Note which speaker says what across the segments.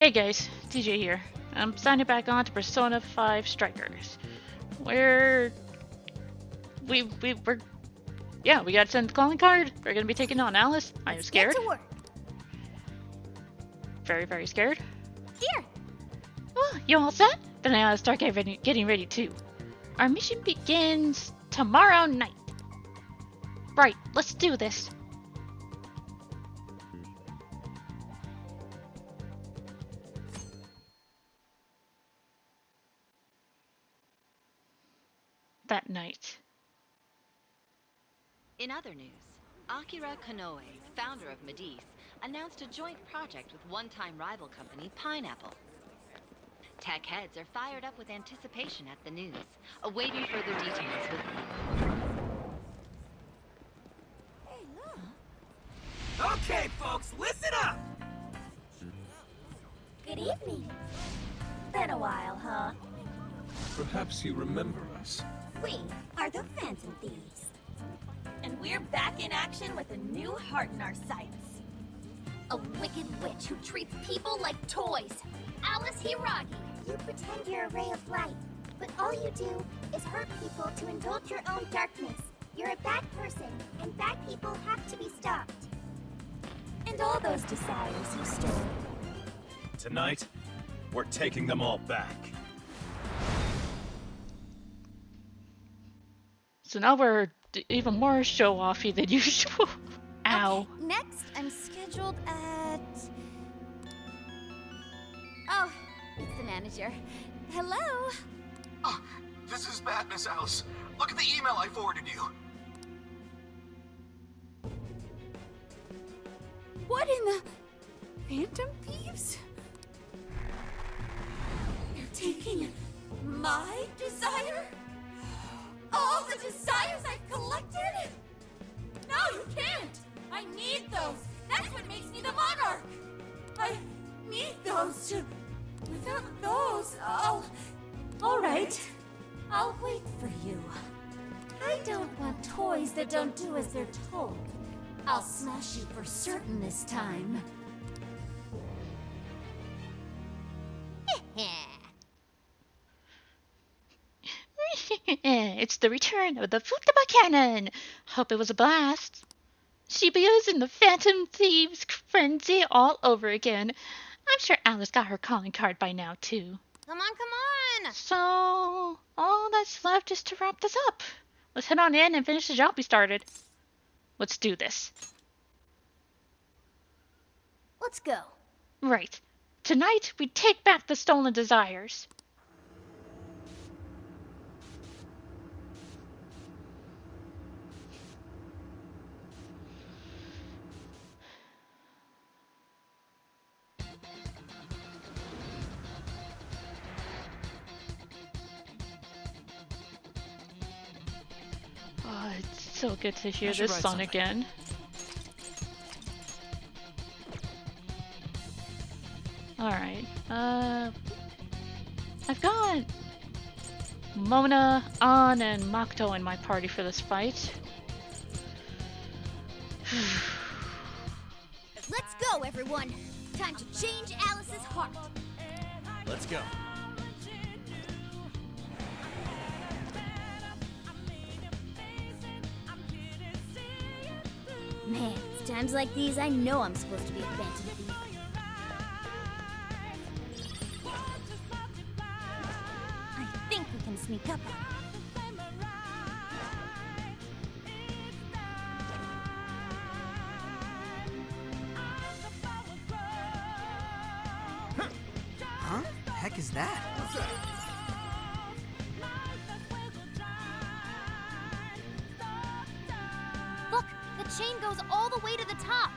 Speaker 1: Hey guys, DJ here. I'm signing back on to Persona 5 Strikers. We're yeah, we gotta send the calling card. We're gonna be taking on Alice. I am scared.
Speaker 2: Get to work.
Speaker 1: Very, very scared.
Speaker 2: Here.
Speaker 1: Oh, you all set? Then I ought to start getting ready too. Our mission begins tomorrow night. Right, let's do this. That night.
Speaker 3: In other news, Akira Konoe, founder of Medice, announced a joint project with one-time rival company Pineapple. Tech heads are fired up with anticipation at the news, awaiting further details with
Speaker 2: Hey, look.
Speaker 4: Okay, folks, listen up!
Speaker 2: Good evening. Been a while, huh?
Speaker 5: Perhaps you remember us.
Speaker 2: We are the Phantom Thieves. And we're back in action with a new heart in our sights. A wicked witch who treats people like toys. Alice Hiragi. You pretend you're a ray of light, but all you do is hurt people to indulge your own darkness. You're a bad person, and bad people have to be stopped. And all those desires you stole.
Speaker 4: Tonight, we're taking them all back.
Speaker 1: So now we're even more show-offy than usual. Ow.
Speaker 2: Okay, next, I'm scheduled at... Oh, it's the manager. Hello?
Speaker 6: Oh, this is bad, Miss Alice. Look at the email I forwarded you.
Speaker 2: What in the... Phantom Thieves? You're taking my desire? All the desires I've collected? No, you can't! I need those! That's what makes me the monarch! I need those to... Without those, all right. I'll wait for you. I don't want toys that don't do as they're told. I'll smash you for certain this time.
Speaker 1: It's the return of the Futaba Cannon. Hope it was a blast. Shibuya's in the Phantom Thieves frenzy all over again. I'm sure Alice got her calling card by now, too.
Speaker 2: Come on!
Speaker 1: So, all that's left is to wrap this up. Let's head on in and finish the job we started. Let's do this.
Speaker 2: Let's go.
Speaker 1: Right. Tonight, we take back the stolen desires. Oh, it's so good to hear this song again. Alright, I've got Mona, An, and Makoto in my party for this fight.
Speaker 2: Let's go, everyone! Time to change Alice's heart!
Speaker 4: Let's go.
Speaker 2: Man, it's times like these I know I'm supposed to be a Phantom Thief. I think we can sneak up on him.
Speaker 7: Huh? The heck is that?
Speaker 2: Look, the chain goes all the way to the top.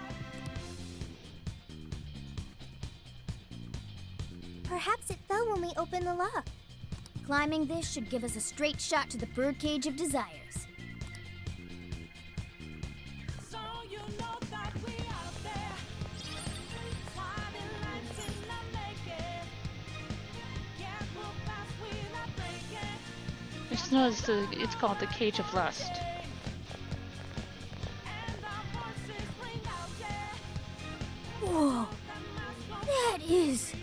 Speaker 2: Perhaps it fell when we opened the lock. Climbing this should give us a straight shot to the birdcage of desires.
Speaker 1: I just noticed it's called the Cage of Lust.
Speaker 2: Whoa, that is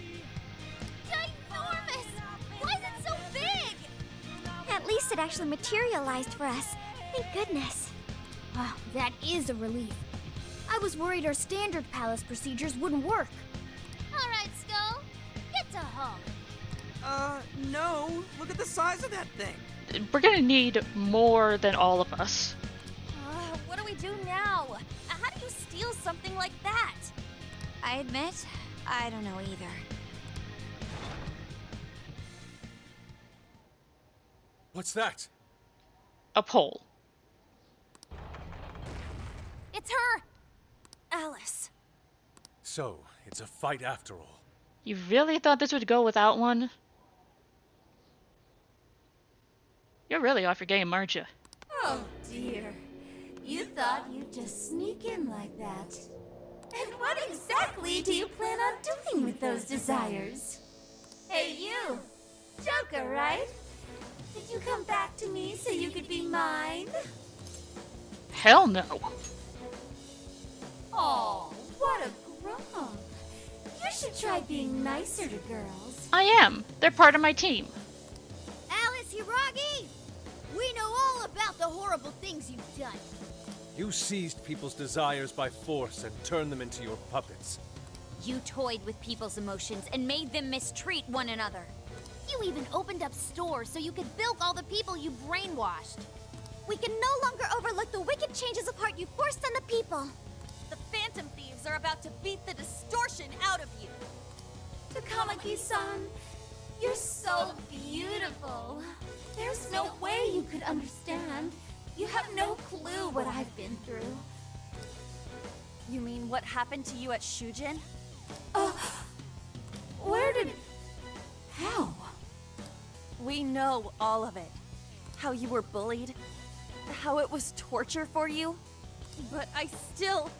Speaker 2: had actually materialized for us. Thank goodness. Wow, that is a relief. I was worried our standard palace procedures wouldn't work. Alright, Skull. Get to home.
Speaker 7: No. Look at the size of that thing.
Speaker 1: We're gonna need more than all of us.
Speaker 2: What do we do now? How do you steal something like that? I admit, I don't know either.
Speaker 5: What's that?
Speaker 1: A pole.
Speaker 2: It's her! Alice.
Speaker 5: So, it's a fight after all.
Speaker 1: You really thought this would go without one? You're really off your game, aren't you?
Speaker 2: Oh dear. You thought you'd just sneak in like that. And what exactly do you plan on doing with those desires? Hey you! Joker, right? Did you come back to me so you could be mine?
Speaker 1: Hell no.
Speaker 2: Oh, what a grump. You should try being nicer to girls.
Speaker 1: I am. They're part of my team.
Speaker 2: Alice Hiragi! We know all about the horrible things you've done.
Speaker 5: You seized people's desires by force and turned them into your puppets.
Speaker 2: You toyed with people's emotions and made them mistreat one another. You even opened up stores so you could bilk all the people you brainwashed. We can no longer overlook the wicked changes of heart you forced on the people. The Phantom Thieves are about to beat the distortion out of you. Takamaki-san, you're so beautiful. There's no way you could understand. You have no clue what I've been through. You mean what happened to you at Shujin? Where did... How? We know all of it. How you were bullied. How it was torture for you. But I still...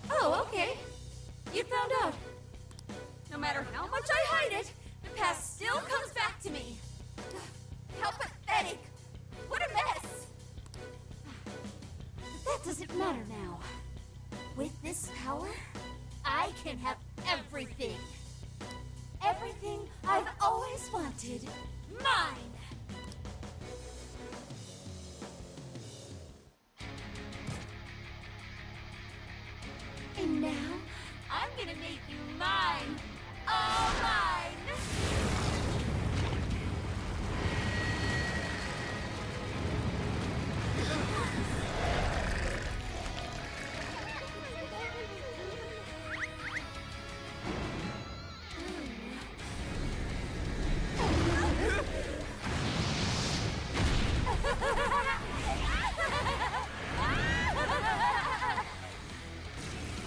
Speaker 2: Oh, okay. You found out. No matter how much I hide it, the past still comes back to me. How pathetic. What a mess. But that doesn't matter now. With this power, I can have everything. Everything I've always wanted. Mine! And now, I'm gonna make you mine. All mine!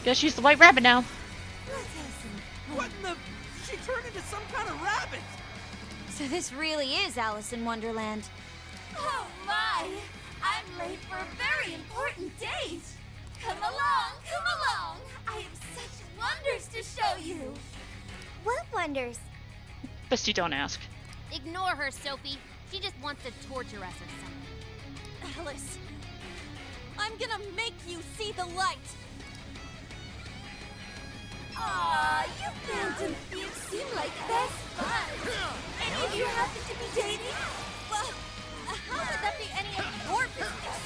Speaker 1: Guess she's the white rabbit now.
Speaker 7: What in the... She turned into some kind of rabbit!
Speaker 2: So this really is Alice in Wonderland. Oh my! I'm late for a very important date! Come along, come along! I have such wonders to show you! What wonders?
Speaker 1: Best you don't ask.
Speaker 2: Ignore her, Sophie. She just wants to torture us or something. Alice, I'm gonna make you see the light! Aw, you Phantom Thieves seem like best buds. Any of you happen to be dating? Well, how would that be any of your business?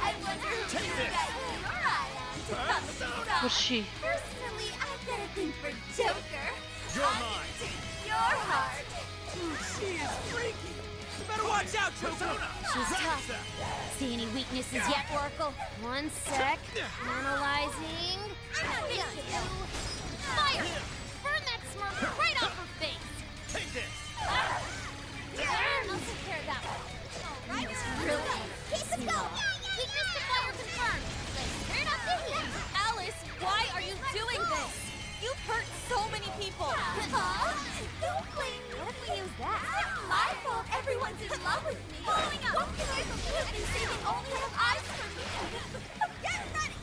Speaker 2: I wonder who you got your eye on to come with us.
Speaker 1: What's she?
Speaker 2: Personally, I've got a thing for Joker.
Speaker 4: You're
Speaker 2: I
Speaker 4: mine.
Speaker 2: can take your heart.
Speaker 7: She is freaky! You better watch out, Joker!
Speaker 2: She's tough. See any weaknesses yet, Oracle? One sec. Analyzing. Fire! Burn that smirk right off her face!
Speaker 4: Take this!
Speaker 2: I'll take care of that one. Alright, really? Keep it going! Weakness to fire confirmed. Turn off the heat! Alice, why are you doing this? You've hurt so many people! Huh? Don't blame me if we use that. It's not my fault everyone's in love with me. Following up! What can I do if they say they only have eyes for me? Get ready!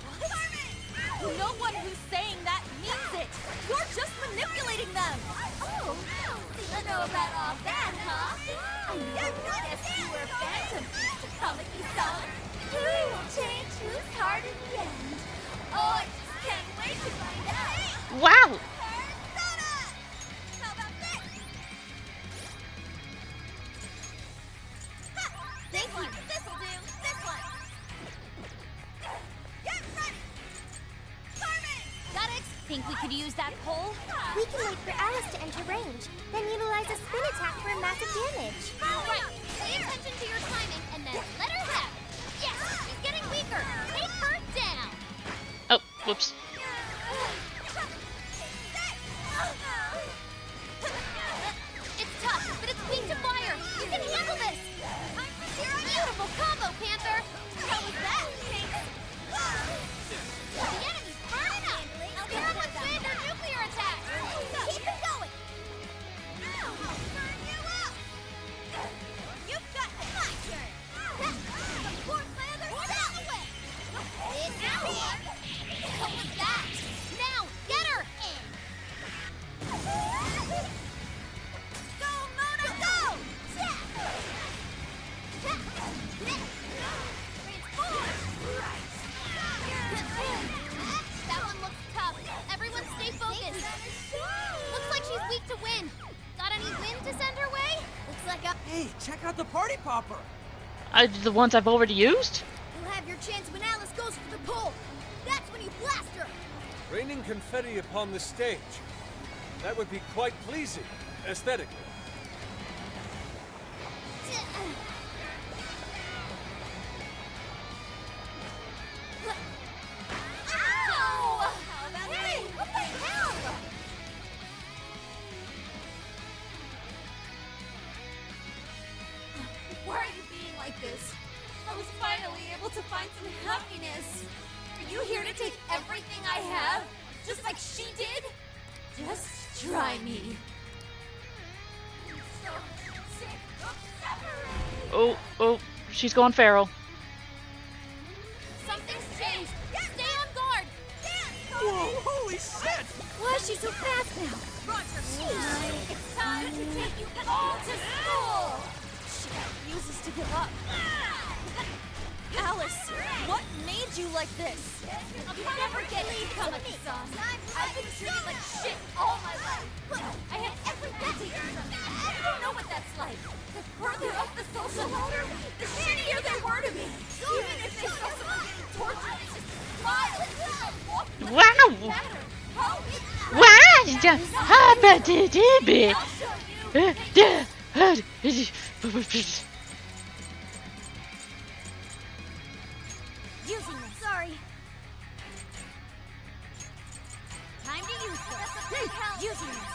Speaker 2: No one who's saying that means it! You're just manipulating them! Oh, you know about all that, huh? I guess you were a phantom to Kamiki-san. Who will change whose heart in the end? Oh, I just can't wait to find out!
Speaker 1: Wow!
Speaker 2: Persona! How about this? think we could use that pole?
Speaker 8: We can wait for Alice to enter range, then utilize a spin attack for massive damage.
Speaker 2: Right. Pay attention to your timing and then let her have it. Yes, she's getting weaker. Take her down.
Speaker 1: Oh, whoops.
Speaker 2: It's tough, but it's weak to fire. You can handle this. Beautiful combo, Panther. How was that? The enemy's burning up. Scare them with wind or nuclear attacks. Keep it going. Burn you up. You've got my turn. Support my other way. It's out. What was that? Now, get her. Go, Mona, go! That one looks tough. Everyone stay focused. Looks like she's weak to wind. Got any wind to send her way? Looks like a...
Speaker 7: Hey, check out the party popper.
Speaker 1: The ones I've already used?
Speaker 2: You'll have your chance when Alice goes for the pole. That's when you blast her.
Speaker 5: Raining confetti upon the stage. That would be quite pleasing, aesthetically.
Speaker 2: Ow! Hey, what the hell? Why are you being like this? I was finally able to find some happiness. Are you here to take everything I have? Just like she did? Just try me. So sick of separating.
Speaker 1: Oh, she's going feral.
Speaker 2: Something's changed. Stay on guard.
Speaker 7: Whoa, holy shit!
Speaker 2: Why is she so fast now? It's time to take you all to school. She refuses to give up. Alice, what made you like this? I'll never get you come at me, son. I've been treated like shit all my life. I had every bit. I don't know what that's like. The further up the social ladder, the shittier they were to me. Even if they saw someone getting tortured, they just smile and walk like
Speaker 1: Wow!
Speaker 2: it didn't matter. Oh,
Speaker 1: Wow!
Speaker 2: I'll show you. Using this. Sorry. Time to use this. That's a big help. Using this.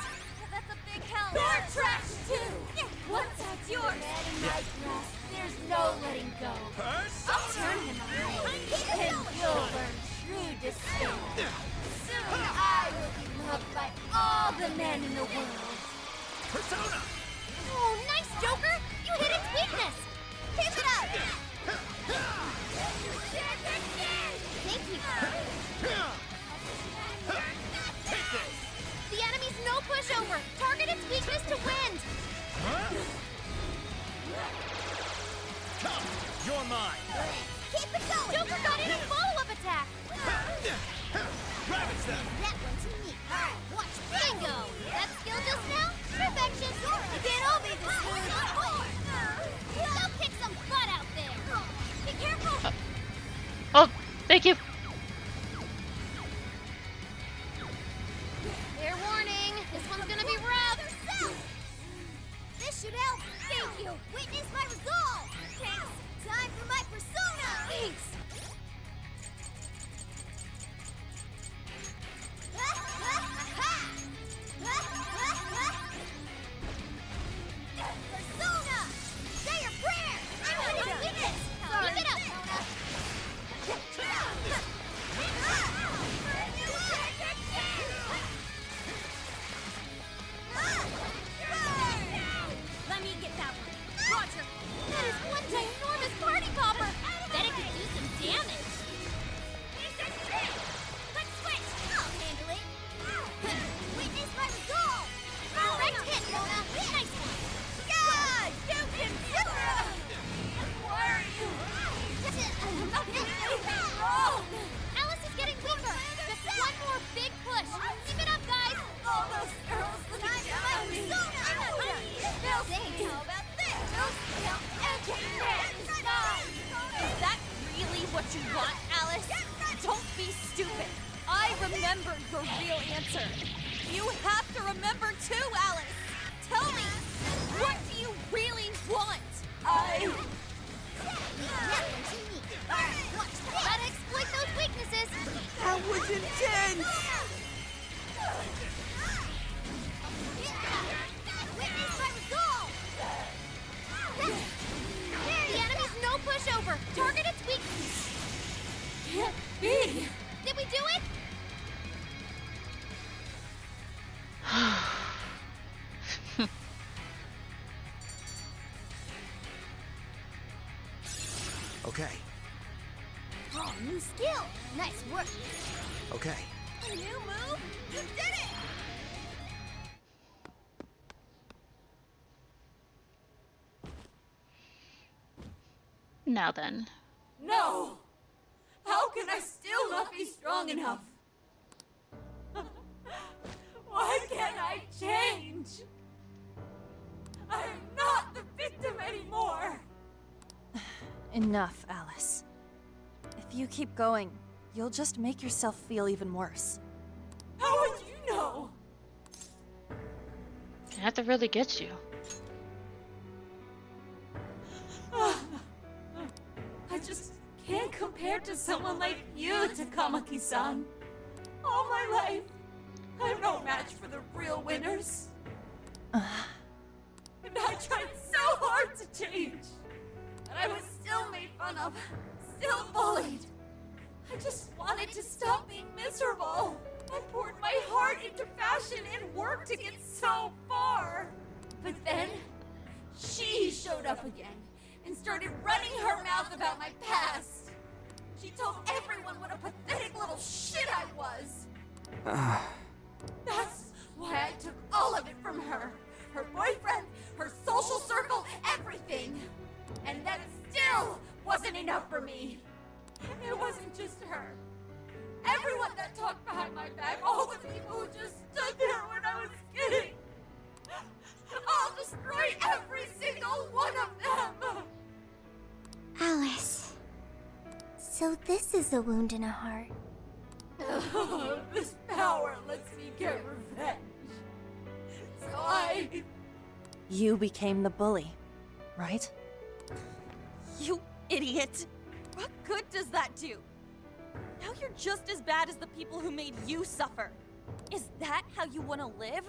Speaker 2: That's a big help. You're trash too. Once that's yours. In my grasp, there's no letting go. I'll turn him on. And you'll learn true despair. Soon I will be loved by all the men in the world.
Speaker 6: Persona!
Speaker 2: Oh, nice, Joker! You hit its weakness! Keep it up! Thank you. The enemy's no pushover. Target its weakness to wind.
Speaker 4: Come, you're mine.
Speaker 2: Keep it going. Joker got in a follow-up attack.
Speaker 4: Ravage them.
Speaker 2: That one to me. All right, watch. Bingo. That skill just now? Perfection. You can't all be this smooth. Go kick some butt out there. Be careful.
Speaker 1: Oh, thank you.
Speaker 2: Fair warning. This one's gonna be rough. This should help. Thank you. Witness my resolve. Thanks. Time for my persona. Thanks. Persona! Say your prayer! I'm ready to witness! Keep it up, Mona! Let me get that one. Roger! That is one ginormous party popper! Bet it could do some damage! Let's switch! I'll handle it! Witness my resolve! Direct hit, Mona! Nice one! God! You can do it! Where are you? Nothing wrong! Alice is getting weaker! Just one more big push! Keep it up, guys! All those girls looking down on me! They'll say, how about this? Every man is mine! Is that really what you want, Alice? Don't be stupid! I I remembered your real answer. You have to remember too, Alice. Tell me, what do you really want?
Speaker 8: Gotta exploit those weaknesses.
Speaker 7: That was intense!
Speaker 8: Witness my resolve. The enemy's no pushover. Target its weakness.
Speaker 2: Can't be.
Speaker 8: Did we do it?
Speaker 9: Okay,
Speaker 8: Oh, new skill. Nice work.
Speaker 9: okay.
Speaker 8: A new move? You did it!
Speaker 1: Now then.
Speaker 2: No! How can I still not be strong enough? Why can't I change? I'm not the victim anymore!
Speaker 10: Enough, Alice. If you keep going, you'll just make yourself feel even worse.
Speaker 2: How would you know?
Speaker 1: That really gets you.
Speaker 2: I just can't compare to someone like you, Takamaki-san. All my life, I'm no match for the real winners. And I tried so hard to change. But I was still made fun of, still bullied. I just wanted to stop being miserable. I poured my heart into fashion and worked to get so far. But then, she showed up again and started running her mouth about my past. She told everyone what a pathetic little shit I was. That's why I took all of it from her. Her boyfriend, her social circle, everything. And that still wasn't enough for me. It wasn't just her. Everyone that talked behind my back, all the people who just stood there when I was kidding. I'll destroy every single one of them.
Speaker 8: Alice. So this is a wound in a heart.
Speaker 2: This power lets me get revenge. So
Speaker 10: You became the bully, right? You idiot! What good does that do? Now you're just as bad as the people who made you suffer. Is that how you want to live?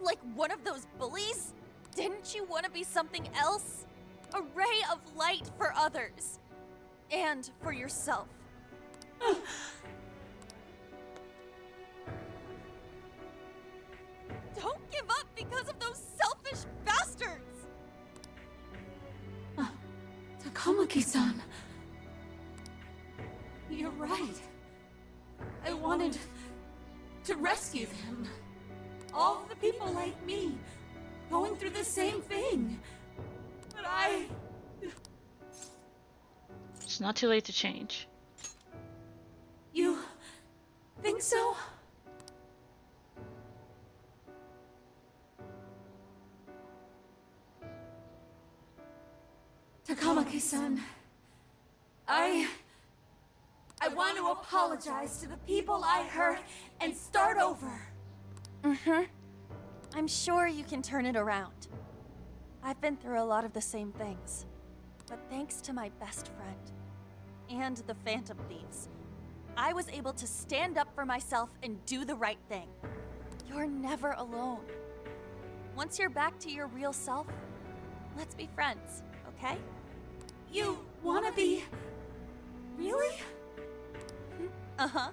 Speaker 10: Like one of those bullies? Didn't you want to be something else? A ray of light for others. And for yourself. Don't give up because of those selfish bastards!
Speaker 2: Takamaki-san. You're right. I wanted to rescue them. All the people like me, going through the same thing. But
Speaker 1: It's not too late to change.
Speaker 2: You think so? Takamaki-san, I want to apologize to the people I hurt and start over.
Speaker 10: I'm sure you can turn it around. I've been through a lot of the same things. But thanks to my best friend and the Phantom Thieves, I was able to stand up for myself and do the right thing. You're never alone. Once you're back to your real self, let's be friends, okay?
Speaker 2: You wanna be... Really?
Speaker 10: Uh-huh.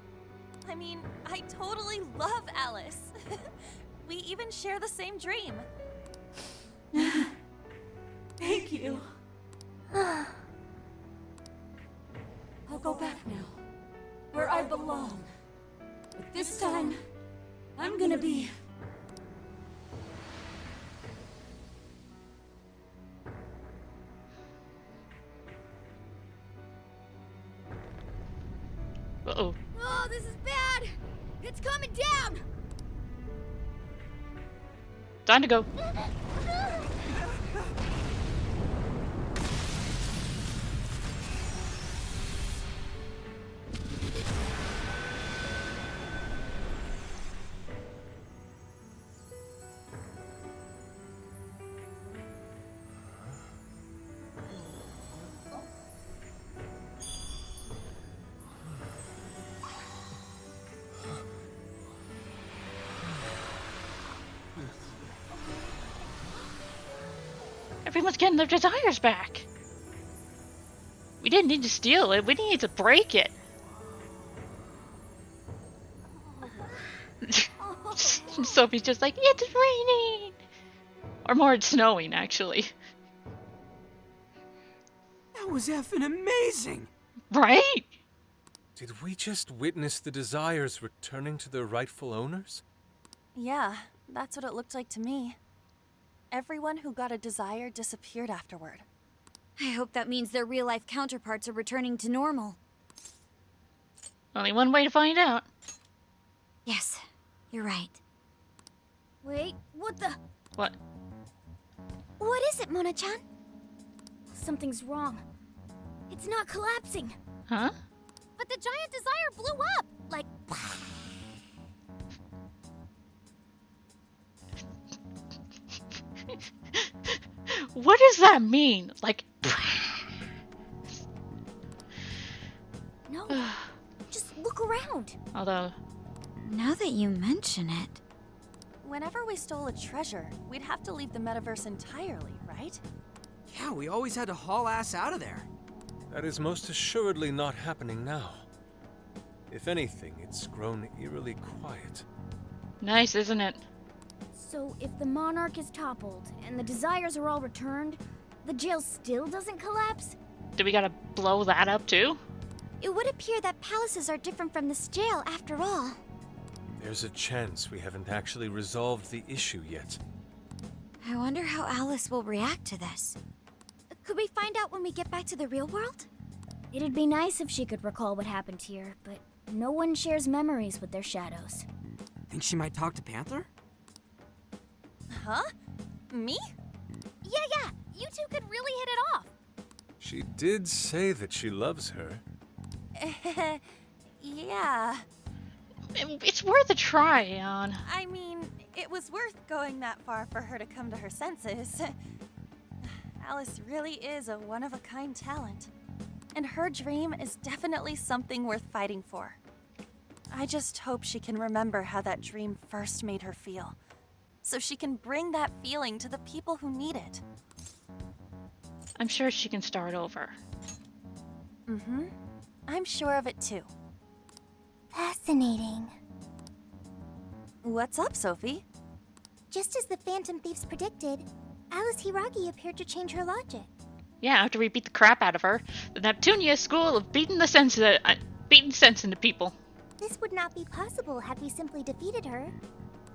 Speaker 10: I mean, I totally love Alice. We even share the same dream.
Speaker 2: Thank you. I'll go back now, where I belong. But this time, I'm gonna be...
Speaker 1: Uh-oh.
Speaker 8: Oh, this is bad! It's coming down!
Speaker 1: Time to go. Everyone's getting their desires back. We didn't need to steal it, we need to break it. Sophie's just like, it's raining! Or more, it's snowing, actually.
Speaker 7: That was effing amazing!
Speaker 1: Right?
Speaker 5: Did we just witness the desires returning to their rightful owners?
Speaker 10: Yeah, that's what it looked like to me. Everyone who got a desire disappeared afterward.
Speaker 2: I hope that means their real-life counterparts are returning to normal.
Speaker 1: Only one way to find out.
Speaker 2: Yes, you're right. Wait, what the?
Speaker 1: What?
Speaker 8: What is it, Mona-chan?
Speaker 2: Something's wrong. It's not collapsing.
Speaker 1: Huh?
Speaker 8: But the giant desire blew up! Like...
Speaker 1: What does that mean? Like...
Speaker 2: No, just look around.
Speaker 1: Although...
Speaker 2: Now that you mention it...
Speaker 10: Whenever we stole a treasure, we'd have to leave the metaverse entirely, right?
Speaker 7: Yeah, we always had to haul ass out of there.
Speaker 5: That is most assuredly not happening now. If anything, it's grown eerily quiet.
Speaker 1: Nice, isn't it?
Speaker 2: So if the monarch is toppled and the desires are all returned, the jail still doesn't collapse?
Speaker 1: Do we gotta blow that up too?
Speaker 8: It would appear that palaces are different from this jail after all.
Speaker 5: There's a chance we haven't actually resolved the issue yet.
Speaker 2: I wonder how Alice will react to this.
Speaker 8: Could we find out when we get back to the real world?
Speaker 2: It'd be nice if she could recall what happened here, but no one shares memories with their shadows.
Speaker 7: Think she might talk to Panther?
Speaker 10: Huh? Me?
Speaker 8: Yeah, you two could really hit it off.
Speaker 5: She did say that she loves her.
Speaker 10: Yeah.
Speaker 1: It's worth a try, on.
Speaker 10: I mean, it was worth going that far for her to come to her senses. Alice really is a one-of-a-kind talent. And her dream is definitely something worth fighting for. I just hope she can remember how that dream first made her feel, so she can bring that feeling to the people who need it.
Speaker 1: I'm sure she can start over.
Speaker 10: Mm-hmm. I'm sure of it too.
Speaker 8: Fascinating.
Speaker 10: What's up, Sophie?
Speaker 8: Just as the Phantom Thieves predicted, Alice Hiragi appeared to change her logic.
Speaker 1: Yeah, after we beat the crap out of her, the Neptunia school of beating sense into people.
Speaker 8: This would not be possible had we simply defeated her.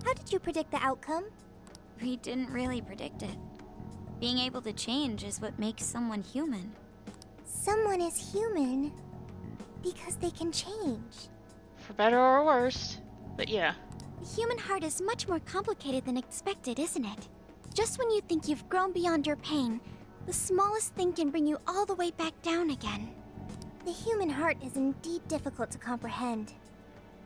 Speaker 8: How did you predict the outcome?
Speaker 2: We didn't really predict it. Being able to change is what makes someone human.
Speaker 8: Someone is human because they can change.
Speaker 1: For better or worse. But yeah.
Speaker 8: The human heart is much more complicated than expected, isn't it? Just when you think you've grown beyond your pain, the smallest thing can bring you all the way back down again. The human heart is indeed difficult to comprehend.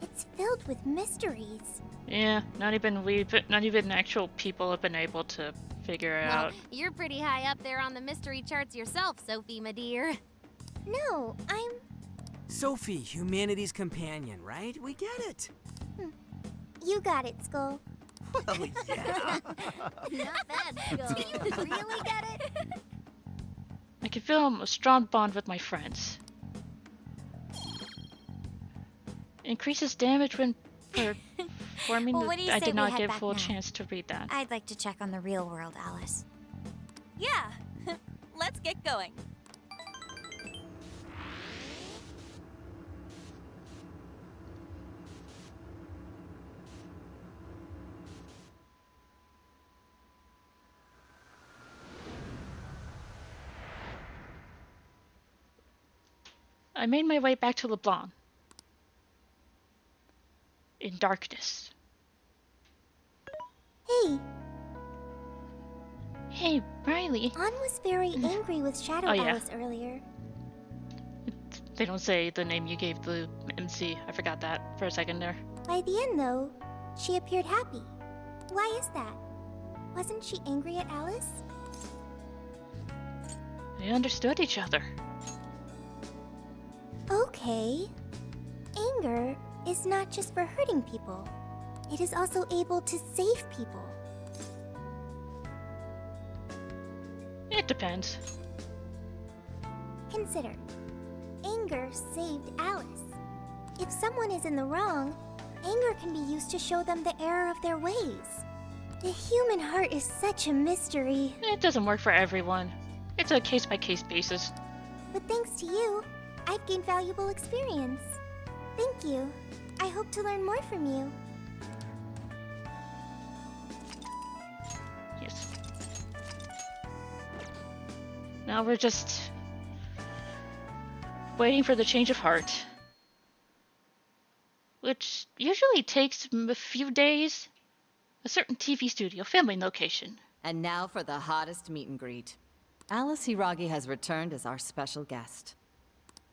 Speaker 8: It's filled with mysteries.
Speaker 1: Yeah, not even actual people have been able to figure it out.
Speaker 8: You're pretty high up there on the mystery charts yourself, Sophie, my dear. No, I'm...
Speaker 7: Sophie, humanity's companion, right? We get it.
Speaker 8: You got it, Skull.
Speaker 7: Well, yeah.
Speaker 8: Not bad, Skull. Do you really get it?
Speaker 1: I can feel a strong bond with my friends. Increases damage when performing
Speaker 2: Well, what do you
Speaker 1: I
Speaker 2: say
Speaker 1: did
Speaker 2: we
Speaker 1: not
Speaker 2: head
Speaker 1: get
Speaker 2: back
Speaker 1: full
Speaker 2: now?
Speaker 1: chance to read that.
Speaker 2: I'd like to check on the real world, Alice.
Speaker 10: Yeah. Let's get going.
Speaker 1: I made my way back to LeBlanc. In darkness.
Speaker 8: Hey,
Speaker 1: Hey, Riley.
Speaker 8: An was very angry with Shadow
Speaker 1: Oh, yeah.
Speaker 8: Alice earlier.
Speaker 1: They don't say the name you gave the MC. I forgot that for a second there.
Speaker 8: By the end, though, she appeared happy. Why is that? Wasn't she angry at Alice?
Speaker 1: They understood each other.
Speaker 8: Okay. Anger is not just for hurting people. It is also able to save people.
Speaker 1: Depends.
Speaker 8: Consider. Anger saved Alice. If someone is in the wrong, anger can be used to show them the error of their ways. The human heart is such a mystery.
Speaker 1: It doesn't work for everyone. It's a case-by-case basis.
Speaker 8: But thanks to you, I've gained valuable experience. Thank you. I hope to learn more from you.
Speaker 1: Yes. Now we're just waiting for the change of heart, which usually takes a few days. A certain TV studio filming location.
Speaker 3: And now for the hottest meet and greet. Alice Hiragi has returned as our special guest.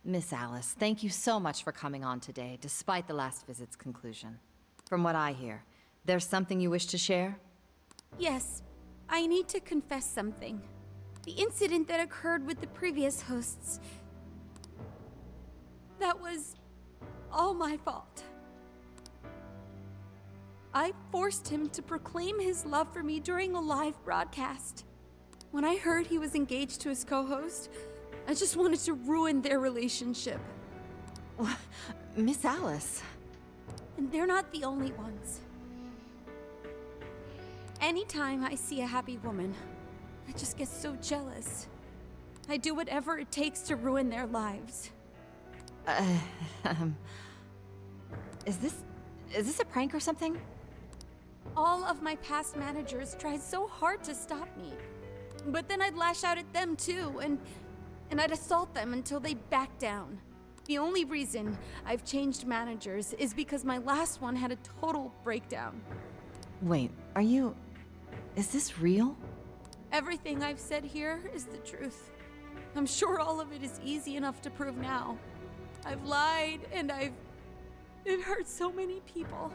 Speaker 3: Miss Alice, thank you so much for coming on today, despite the last visit's conclusion. From what I hear, there's something you wish to share?
Speaker 2: Yes, I need to confess something. The incident that occurred with the previous hosts. That was all my fault. I forced him to proclaim his love for me during a live broadcast. When I heard he was engaged to his co-host, I just wanted to ruin their relationship.
Speaker 3: Miss Alice.
Speaker 2: And they're not the only ones. Anytime I see a happy woman, I just get so jealous. I do whatever it takes to ruin their lives.
Speaker 3: Is this a prank or something?
Speaker 2: All of my past managers tried so hard to stop me. But then I'd lash out at them too, and I'd assault them until they backed down. The only reason I've changed managers is because my last one had a total breakdown.
Speaker 3: Wait, is this real?
Speaker 2: Everything I've said here is the truth. I'm sure all of it is easy enough to prove now. I've lied, and it hurt so many people.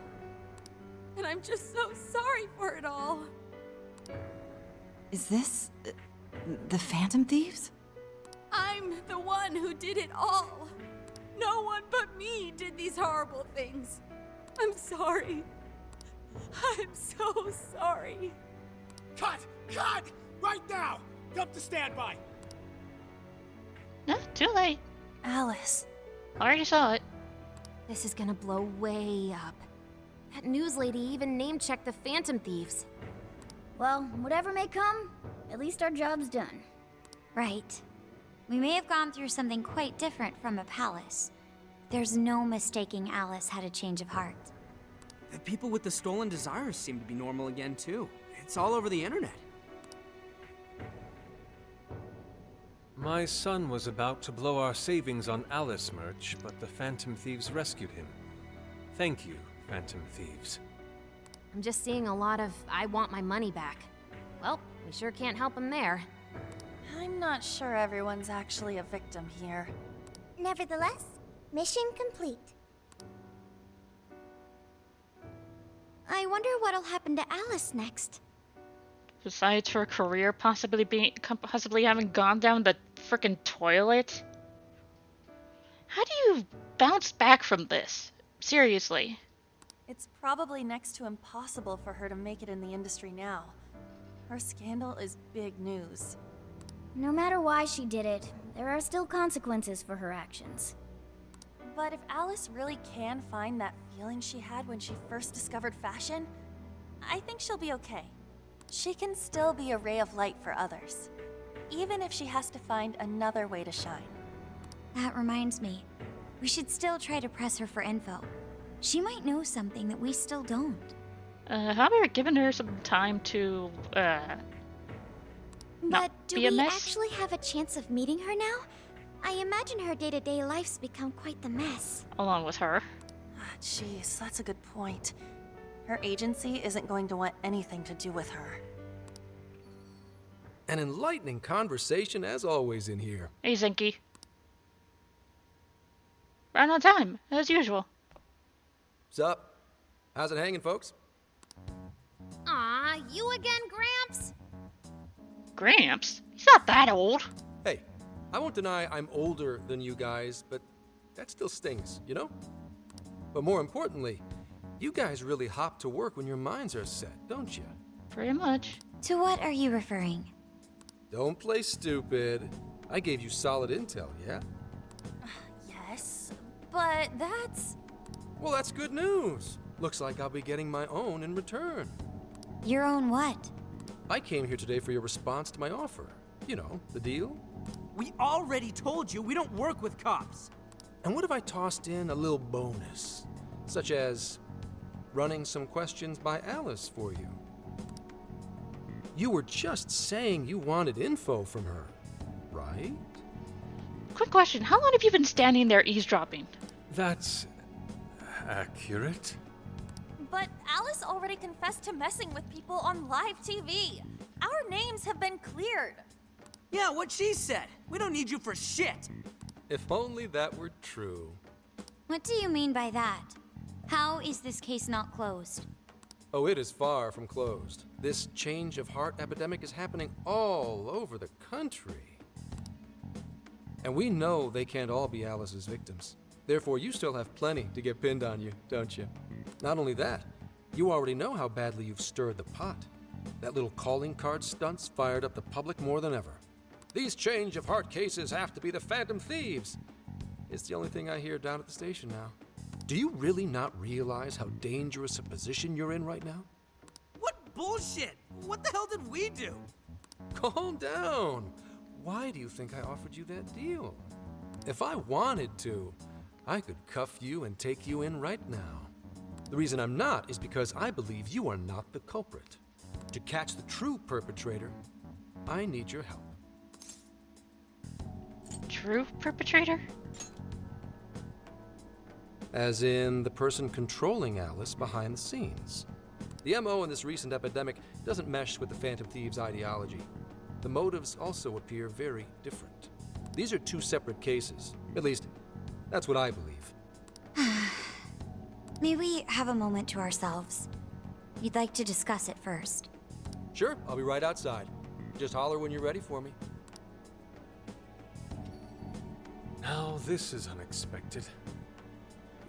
Speaker 2: And I'm just so sorry for it all.
Speaker 3: Is this the Phantom Thieves?
Speaker 2: I'm the one who did it all. No one but me did these horrible things. I'm sorry. I'm so sorry.
Speaker 7: Cut! Cut! Right now! Jump to standby!
Speaker 1: No, too late.
Speaker 10: Alice,
Speaker 1: Already saw it.
Speaker 11: This is gonna blow way up. That news lady even name-checked the Phantom Thieves.
Speaker 8: Well, whatever may come, at least our job's done. Right. We may have gone through something quite different from a palace. There's no mistaking Alice had a change of heart.
Speaker 7: The people with the stolen desires seem to be normal again, too. It's all over the internet.
Speaker 5: My son was about to blow our savings on Alice merch, but the Phantom Thieves rescued him. Thank you, Phantom Thieves.
Speaker 11: I'm just seeing a lot of I want my money back. Well, we sure can't help him there.
Speaker 10: I'm not sure everyone's actually a victim here.
Speaker 8: Nevertheless, mission complete. I wonder what'll happen to Alice next.
Speaker 1: Besides her career possibly having gone down the frickin' toilet. How do you bounce back from this? Seriously.
Speaker 10: It's probably next to impossible for her to make it in the industry now. Her scandal is big news.
Speaker 8: No matter why she did it, there are still consequences for her actions.
Speaker 10: But if Alice really can find that feeling she had when she first discovered fashion, I think she'll be okay. She can still be a ray of light for others, even if she has to find another way to shine.
Speaker 8: That reminds me, we should still try to press her for info. She might know something that we still don't.
Speaker 1: How about giving her some time to,
Speaker 8: But do
Speaker 1: be a
Speaker 8: we
Speaker 1: mess?
Speaker 8: actually have a chance of meeting her now? I imagine her day-to-day life's become quite the mess.
Speaker 1: Along with her.
Speaker 10: Jeez, that's a good point. Her agency isn't going to want anything to do with her.
Speaker 12: An enlightening conversation as always in here.
Speaker 1: Hey, Zinky. Right on time, as usual.
Speaker 12: Sup? How's it hanging, folks?
Speaker 11: Aw, you again, Gramps?
Speaker 1: Gramps? He's not that old.
Speaker 12: Hey, I won't deny I'm older than you guys, but that still stings, you know? But more importantly, you guys really hop to work when your minds are set, don't you?
Speaker 1: Pretty much.
Speaker 8: To what are you referring?
Speaker 12: Don't play stupid. I gave you solid intel, yeah?
Speaker 10: Yes, but that's...
Speaker 12: Well, that's good news. Looks like I'll be getting my own in return.
Speaker 8: Your own what?
Speaker 12: I came here today for your response to my offer. You know, the deal.
Speaker 7: We already told you we don't work with cops.
Speaker 12: And what if I tossed in a little bonus? Such as running some questions by Alice for you. You were just saying you wanted info from her, right?
Speaker 1: Quick question, how long have you been standing there eavesdropping?
Speaker 5: That's accurate.
Speaker 10: But Alice already confessed to messing with people on live TV. Our names have been cleared.
Speaker 7: Yeah, what she said. We don't need you for shit.
Speaker 12: If only that were true.
Speaker 8: What do you mean by that? How is this case not closed?
Speaker 12: Oh, it is far from closed. This change of heart epidemic is happening all over the country. And we know they can't all be Alice's victims. Therefore, you still have plenty to get pinned on you, don't you? Not only that, you already know how badly you've stirred the pot. That little calling card stunt's fired up the public more than ever. These change of heart cases have to be the Phantom Thieves. It's the only thing I hear down at the station now. Do you really not realize how dangerous a position you're in right now?
Speaker 7: What bullshit? What the hell did we do?
Speaker 12: Calm down. Why do you think I offered you that deal? If I wanted to, I could cuff you and take you in right now. The reason I'm not is because I believe you are not the culprit. To catch the true perpetrator, I need your help.
Speaker 1: True perpetrator?
Speaker 12: As in the person controlling Alice behind the scenes. The MO in this recent epidemic doesn't mesh with the Phantom Thieves' ideology. The motives also appear very different. These are two separate cases. At least, that's what I believe.
Speaker 8: May we have a moment to ourselves? We'd like to discuss it first.
Speaker 12: Sure, I'll be right outside. Just holler when you're ready for me.
Speaker 5: Now this is unexpected.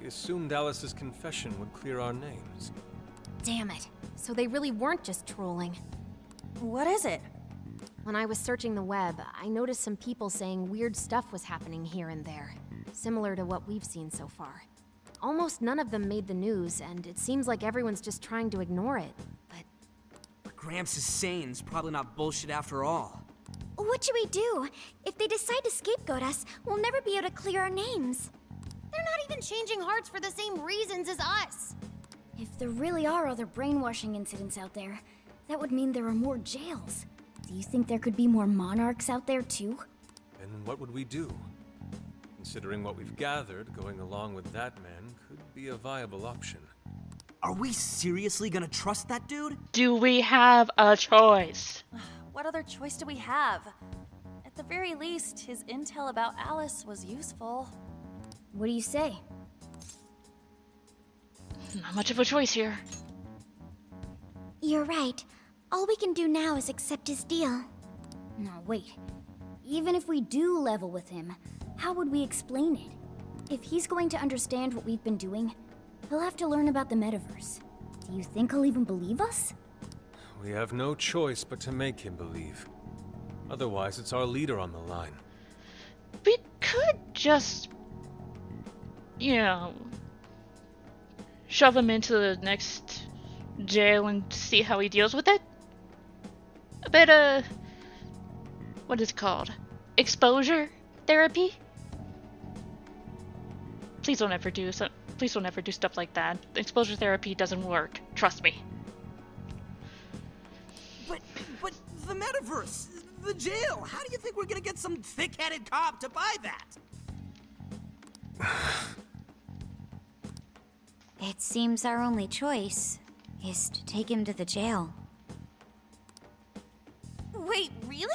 Speaker 5: We assumed Alice's confession would clear our names.
Speaker 11: Damn it. So they really weren't just trolling.
Speaker 10: What is it?
Speaker 11: When I was searching the web, I noticed some people saying weird stuff was happening here and there, similar to what we've seen so far. Almost none of them made the news, and it seems like everyone's just trying to ignore it, but...
Speaker 7: Gramps is sane. It's probably not bullshit after all.
Speaker 8: What should we do? If they decide to scapegoat us, we'll never be able to clear our names.
Speaker 11: They're not even changing hearts for the same reasons as us!
Speaker 13: If there really are other brainwashing incidents out there, that would mean there are more jails. Do you think there could be more monarchs out there too?
Speaker 5: And what would we do? Considering what we've gathered, going along with that man could be a viable option.
Speaker 7: Are we seriously gonna trust that dude?
Speaker 1: Do we have a choice?
Speaker 10: What other choice do we have? At the very least, his intel about Alice was useful.
Speaker 13: What do you say?
Speaker 1: Not much of a choice here.
Speaker 8: You're right. All we can do now is accept his deal.
Speaker 13: No, wait. Even if we do level with him, how would we explain it? If he's going to understand what we've been doing, he'll have to learn about the metaverse. Do you think he'll even believe us?
Speaker 5: We have no choice but to make him believe. Otherwise, it's our leader on the line.
Speaker 1: We could just, you know, shove him into the next jail and see how he deals with it. A bit of, what is it called? Exposure therapy? Please don't ever do stuff like that. Exposure therapy doesn't work. Trust me.
Speaker 7: But the metaverse, the jail. How do you think we're gonna get some thick-headed cop to buy that?
Speaker 8: It seems our only choice is to take him to the jail.
Speaker 10: Wait, really?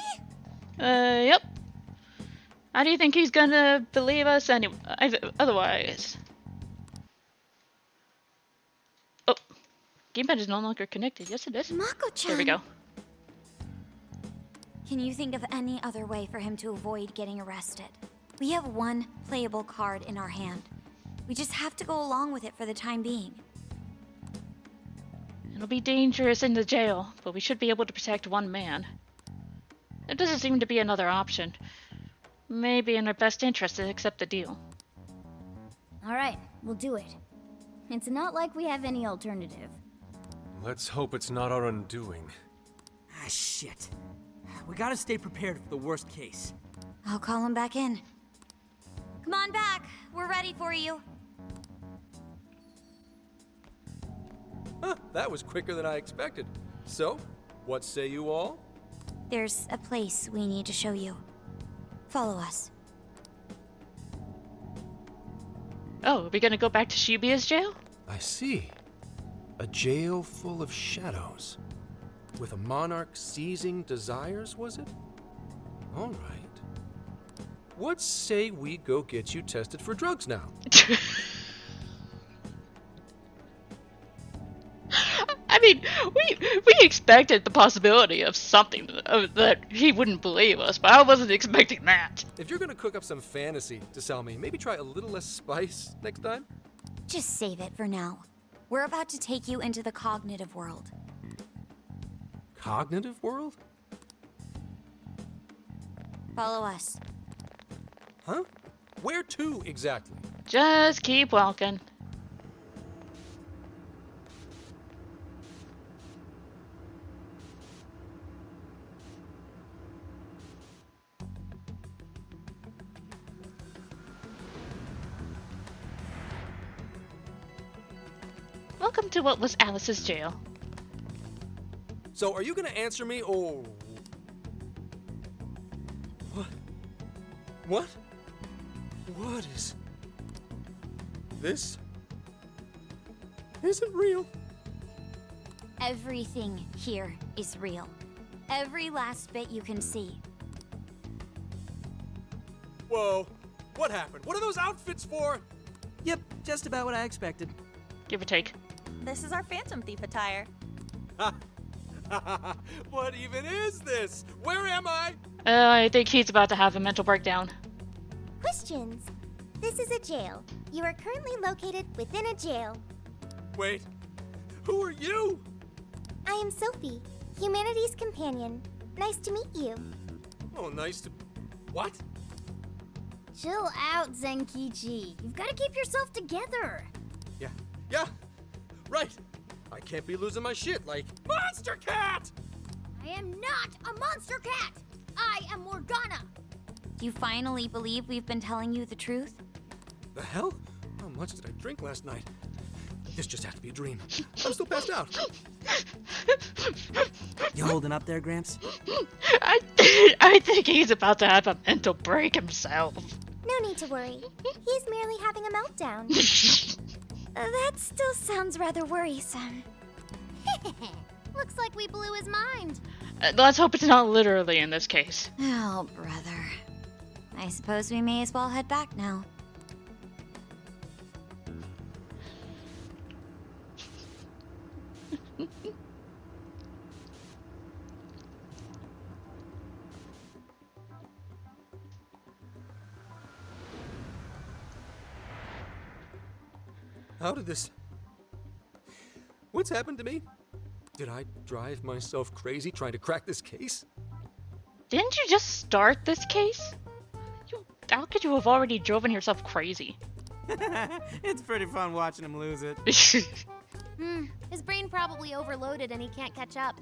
Speaker 1: Yep. How do you think he's gonna believe us otherwise? Oh, gamepad is no longer connected. Yes, it is.
Speaker 8: Mako-chan!
Speaker 1: There we go.
Speaker 8: Can you think of any other way for him to avoid getting arrested? We have one playable card in our hand. We just have to go along with it for the time being.
Speaker 1: It'll be dangerous in the jail, but we should be able to protect one man. There doesn't seem to be another option. Maybe in our best interest to accept the deal.
Speaker 13: Alright, we'll do it. It's not like we have any alternative.
Speaker 5: Let's hope it's not our undoing.
Speaker 7: Ah, shit. We gotta stay prepared for the worst case.
Speaker 8: I'll call him back in. Come on back. We're ready for you.
Speaker 12: Huh, that was quicker than I expected. So, what say you all?
Speaker 8: There's a place we need to show you. Follow us.
Speaker 1: Oh, are we gonna go back to Shibuya's jail?
Speaker 12: I see. A jail full of shadows. With a monarch seizing desires, was it? All right. What say we go get you tested for drugs now?
Speaker 1: I mean, we expected the possibility of something that he wouldn't believe us, but I wasn't expecting that.
Speaker 12: If you're gonna cook up some fantasy to sell me, maybe try a little less spice next time?
Speaker 8: Just save it for now. We're about to take you into the cognitive world.
Speaker 12: Cognitive world?
Speaker 8: Follow us.
Speaker 12: Huh? Where to exactly?
Speaker 1: Just keep walking. Welcome to what was Alice's jail.
Speaker 12: So, are you gonna answer me, or... What? What? What is... This... isn't real.
Speaker 8: Everything here is real. Every last bit you can see.
Speaker 12: Whoa. What happened? What are those outfits for?
Speaker 7: Yep, just about what I expected.
Speaker 1: Give or take.
Speaker 10: This is our Phantom Thief attire.
Speaker 12: What even is this? Where am I?
Speaker 1: I think he's about to have a mental breakdown.
Speaker 8: Questions. This is a jail. You are currently located within a jail.
Speaker 12: Wait. Who are you?
Speaker 8: I am Sophie, humanity's companion. Nice to meet you.
Speaker 12: Oh, nice to... What?
Speaker 13: Chill out, Zenkichi. You've got to keep yourself together.
Speaker 12: Yeah. Right. I can't be losing my shit like Monster Cat!
Speaker 13: I am not a monster cat. I am Morgana.
Speaker 8: Do you finally believe we've been telling you the truth?
Speaker 12: The hell? How much did I drink last night? This just had to be a dream. I'm still passed out.
Speaker 7: You holding up there, Gramps?
Speaker 1: I think he's about to have a mental break himself.
Speaker 8: No need to worry. He's merely having a meltdown. That still sounds rather worrisome.
Speaker 13: Looks like we blew his mind.
Speaker 1: Let's hope it's not literally in this case.
Speaker 8: Oh, brother. I suppose we may as well head back now.
Speaker 12: How did this... What's happened to me? Did I drive myself crazy trying to crack this case?
Speaker 1: Didn't you just start this case? How could you have already driven yourself crazy?
Speaker 7: It's pretty fun watching him lose it.
Speaker 11: His brain probably overloaded and he can't catch up.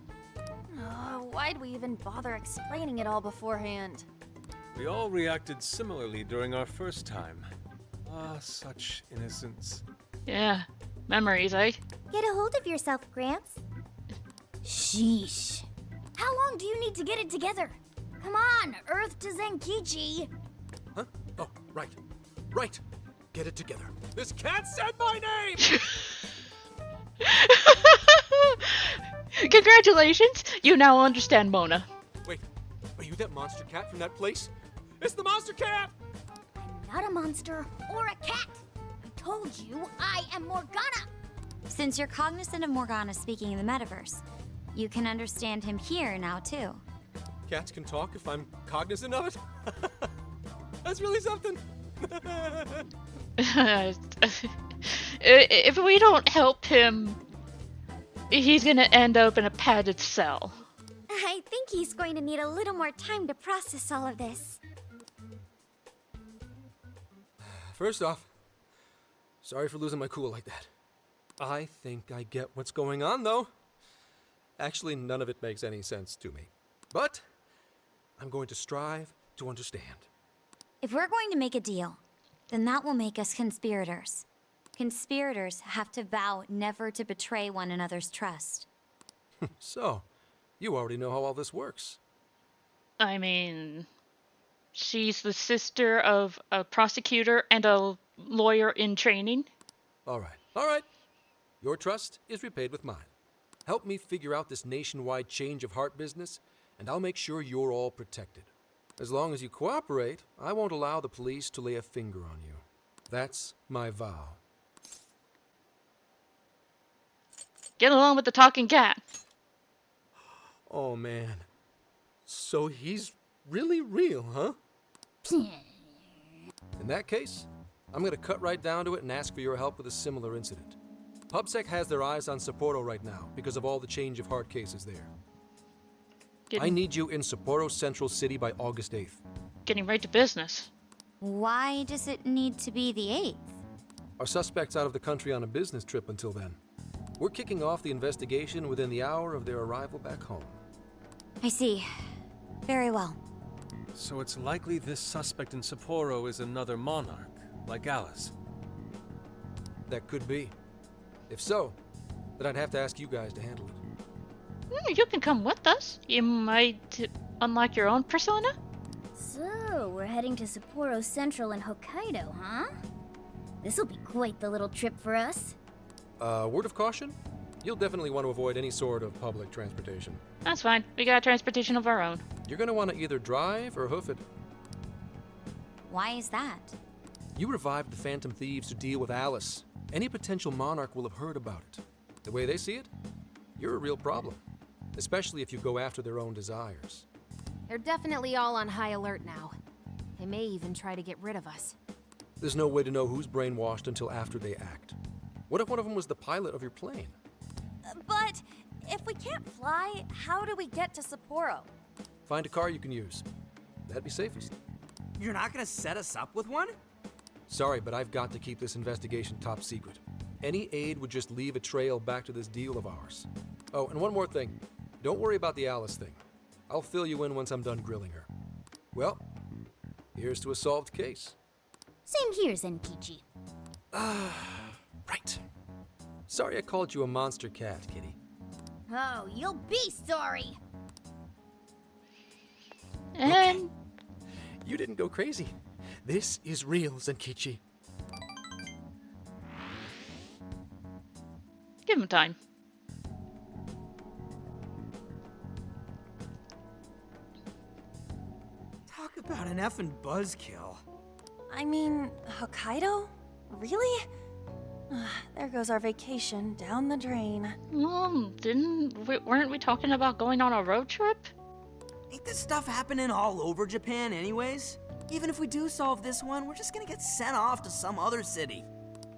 Speaker 11: Why'd we even bother explaining it all beforehand?
Speaker 5: We all reacted similarly during our first time. Ah, such innocence.
Speaker 1: Yeah, memories, eh?
Speaker 8: Get a hold of yourself, Gramps.
Speaker 13: Sheesh. How long do you need to get it together? Come on, Earth to Zenkichi.
Speaker 12: Huh? Oh, right. Right. Get it together. This cat said my name!
Speaker 1: Congratulations! You now understand Mona.
Speaker 12: Wait, are you that monster cat from that place? It's the monster cat!
Speaker 13: I'm not a monster or a cat. I told you I am Morgana.
Speaker 8: Since you're cognizant of Morgana speaking in the metaverse, you can understand him here now, too.
Speaker 12: Cats can talk if I'm cognizant of it? That's really something.
Speaker 1: If we don't help him, he's gonna end up in a padded cell.
Speaker 8: I think he's going to need a little more time to process all of this.
Speaker 12: First off, sorry for losing my cool like that. I think I get what's going on, though. Actually, none of it makes any sense to me. But I'm going to strive to understand.
Speaker 13: If we're going to make a deal, then that will make us conspirators. Conspirators have to vow never to betray one another's trust.
Speaker 12: So, you already know how all this works.
Speaker 1: I mean, she's the sister of a prosecutor and a lawyer in training.
Speaker 12: All right. Your trust is repaid with mine. Help me figure out this nationwide change of heart business, and I'll make sure you're all protected. As long as you cooperate, I won't allow the police to lay a finger on you. That's my vow.
Speaker 1: Get along with the talking cat.
Speaker 12: Oh, man. So he's really real, huh? In that case, I'm gonna cut right down to it and ask for your help with a similar incident. PubSec has their eyes on Sapporo right now because of all the change of heart cases there. I need you in Sapporo Central City by August 8th.
Speaker 1: Getting right to business.
Speaker 13: Why does it need to be the 8th?
Speaker 12: Our suspect's out of the country on a business trip until then. We're kicking off the investigation within the hour of their arrival back home.
Speaker 13: I see. Very well.
Speaker 5: So it's likely this suspect in Sapporo is another monarch, like Alice.
Speaker 12: That could be. If so, then I'd have to ask you guys to handle it.
Speaker 1: You can come with us. You might unlock your own persona.
Speaker 13: So, we're heading to Sapporo Central in Hokkaido, huh? This'll be quite the little trip for us.
Speaker 12: Word of caution? You'll definitely want to avoid any sort of public transportation.
Speaker 1: That's fine. We got transportation of our own.
Speaker 12: You're gonna want to either drive or hoof it.
Speaker 13: Why is that?
Speaker 12: You revived the Phantom Thieves to deal with Alice. Any potential monarch will have heard about it. The way they see it, you're a real problem. Especially if you go after their own desires.
Speaker 11: They're definitely all on high alert now. They may even try to get rid of us.
Speaker 12: There's no way to know who's brainwashed until after they act. What if one of them was the pilot of your plane?
Speaker 10: But if we can't fly, how do we get to Sapporo?
Speaker 12: Find a car you can use. That'd be safest.
Speaker 7: You're not gonna set us up with one?
Speaker 12: Sorry, but I've got to keep this investigation top secret. Any aid would just leave a trail back to this deal of ours. Oh, and one more thing. Don't worry about the Alice thing. I'll fill you in once I'm done grilling her. Well, here's to a solved case.
Speaker 13: Same here, Zenkichi.
Speaker 12: Right. Sorry I called you a monster cat, kitty.
Speaker 13: Oh, you'll be sorry.
Speaker 1: And
Speaker 12: okay. You didn't go crazy. This is real, Zenkichi.
Speaker 1: give him time.
Speaker 7: Talk about an effing buzzkill.
Speaker 10: I mean, Hokkaido? Really? There goes our vacation down the drain.
Speaker 1: Weren't we talking about going on a road trip?
Speaker 7: Ain't this stuff happening all over Japan anyways? Even if we do solve this one, we're just gonna get sent off to some other city.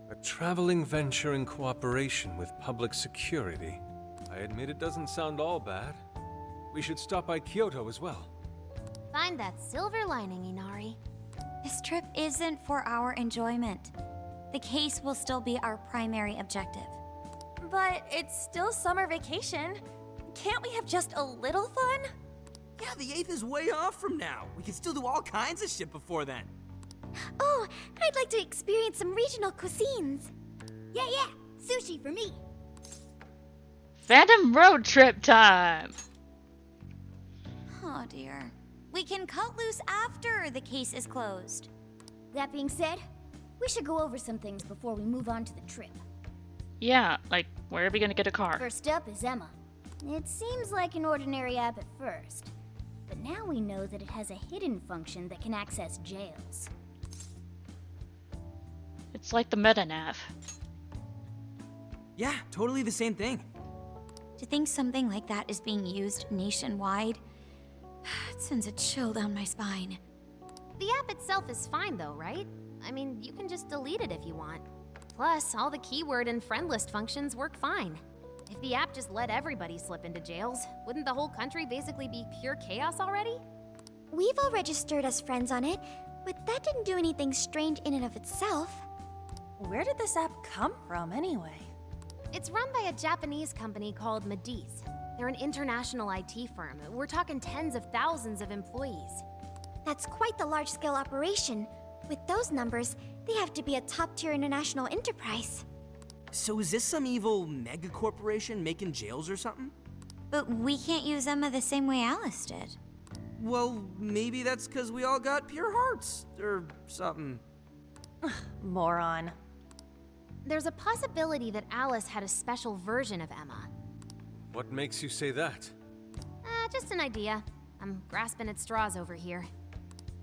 Speaker 5: A traveling venture in cooperation with public security. I admit it doesn't sound all bad. We should stop by Kyoto as well.
Speaker 8: Find that silver lining, Inari. This trip isn't for our enjoyment. The case will still be our primary objective.
Speaker 10: But it's still summer vacation. Can't we have just a little fun?
Speaker 7: Yeah, the 8th is way off from now. We can still do all kinds of shit before then.
Speaker 8: Oh, I'd like to experience some regional cuisines. Yeah, sushi for me.
Speaker 1: Phantom road trip time!
Speaker 8: Oh dear. We can cut loose after the case is closed. That being said, we should go over some things before we move on to the trip.
Speaker 1: Yeah, like, where are we gonna get a car?
Speaker 8: First up is Emma. It seems like an ordinary app at first, but now we know that it has a hidden function that can access jails.
Speaker 1: It's like the meta-nav.
Speaker 7: Yeah, totally the same thing.
Speaker 8: To think something like that is being used nationwide, it sends a chill down my spine.
Speaker 11: The app itself is fine though, right? I mean, you can just delete it if you want. Plus, all the keyword and friend list functions work fine. If the app just let everybody slip into jails, wouldn't the whole country basically be pure chaos already?
Speaker 8: We've all registered as friends on it, but that didn't do anything strange in and of itself.
Speaker 10: Where did this app come from, anyway?
Speaker 11: It's run by a Japanese company called Medice. They're an international IT firm. We're talking tens of thousands of employees.
Speaker 8: That's quite the large-scale operation. With those numbers, they have to be a top-tier international enterprise.
Speaker 7: So is this some evil mega corporation making jails or something?
Speaker 2: But we can't use Emma the same way Alice did.
Speaker 7: Well, maybe that's because we all got pure hearts, or something.
Speaker 10: Moron.
Speaker 11: There's a possibility that Alice had a special version of Emma.
Speaker 5: What makes you say that?
Speaker 11: Just an idea. I'm grasping at straws over here.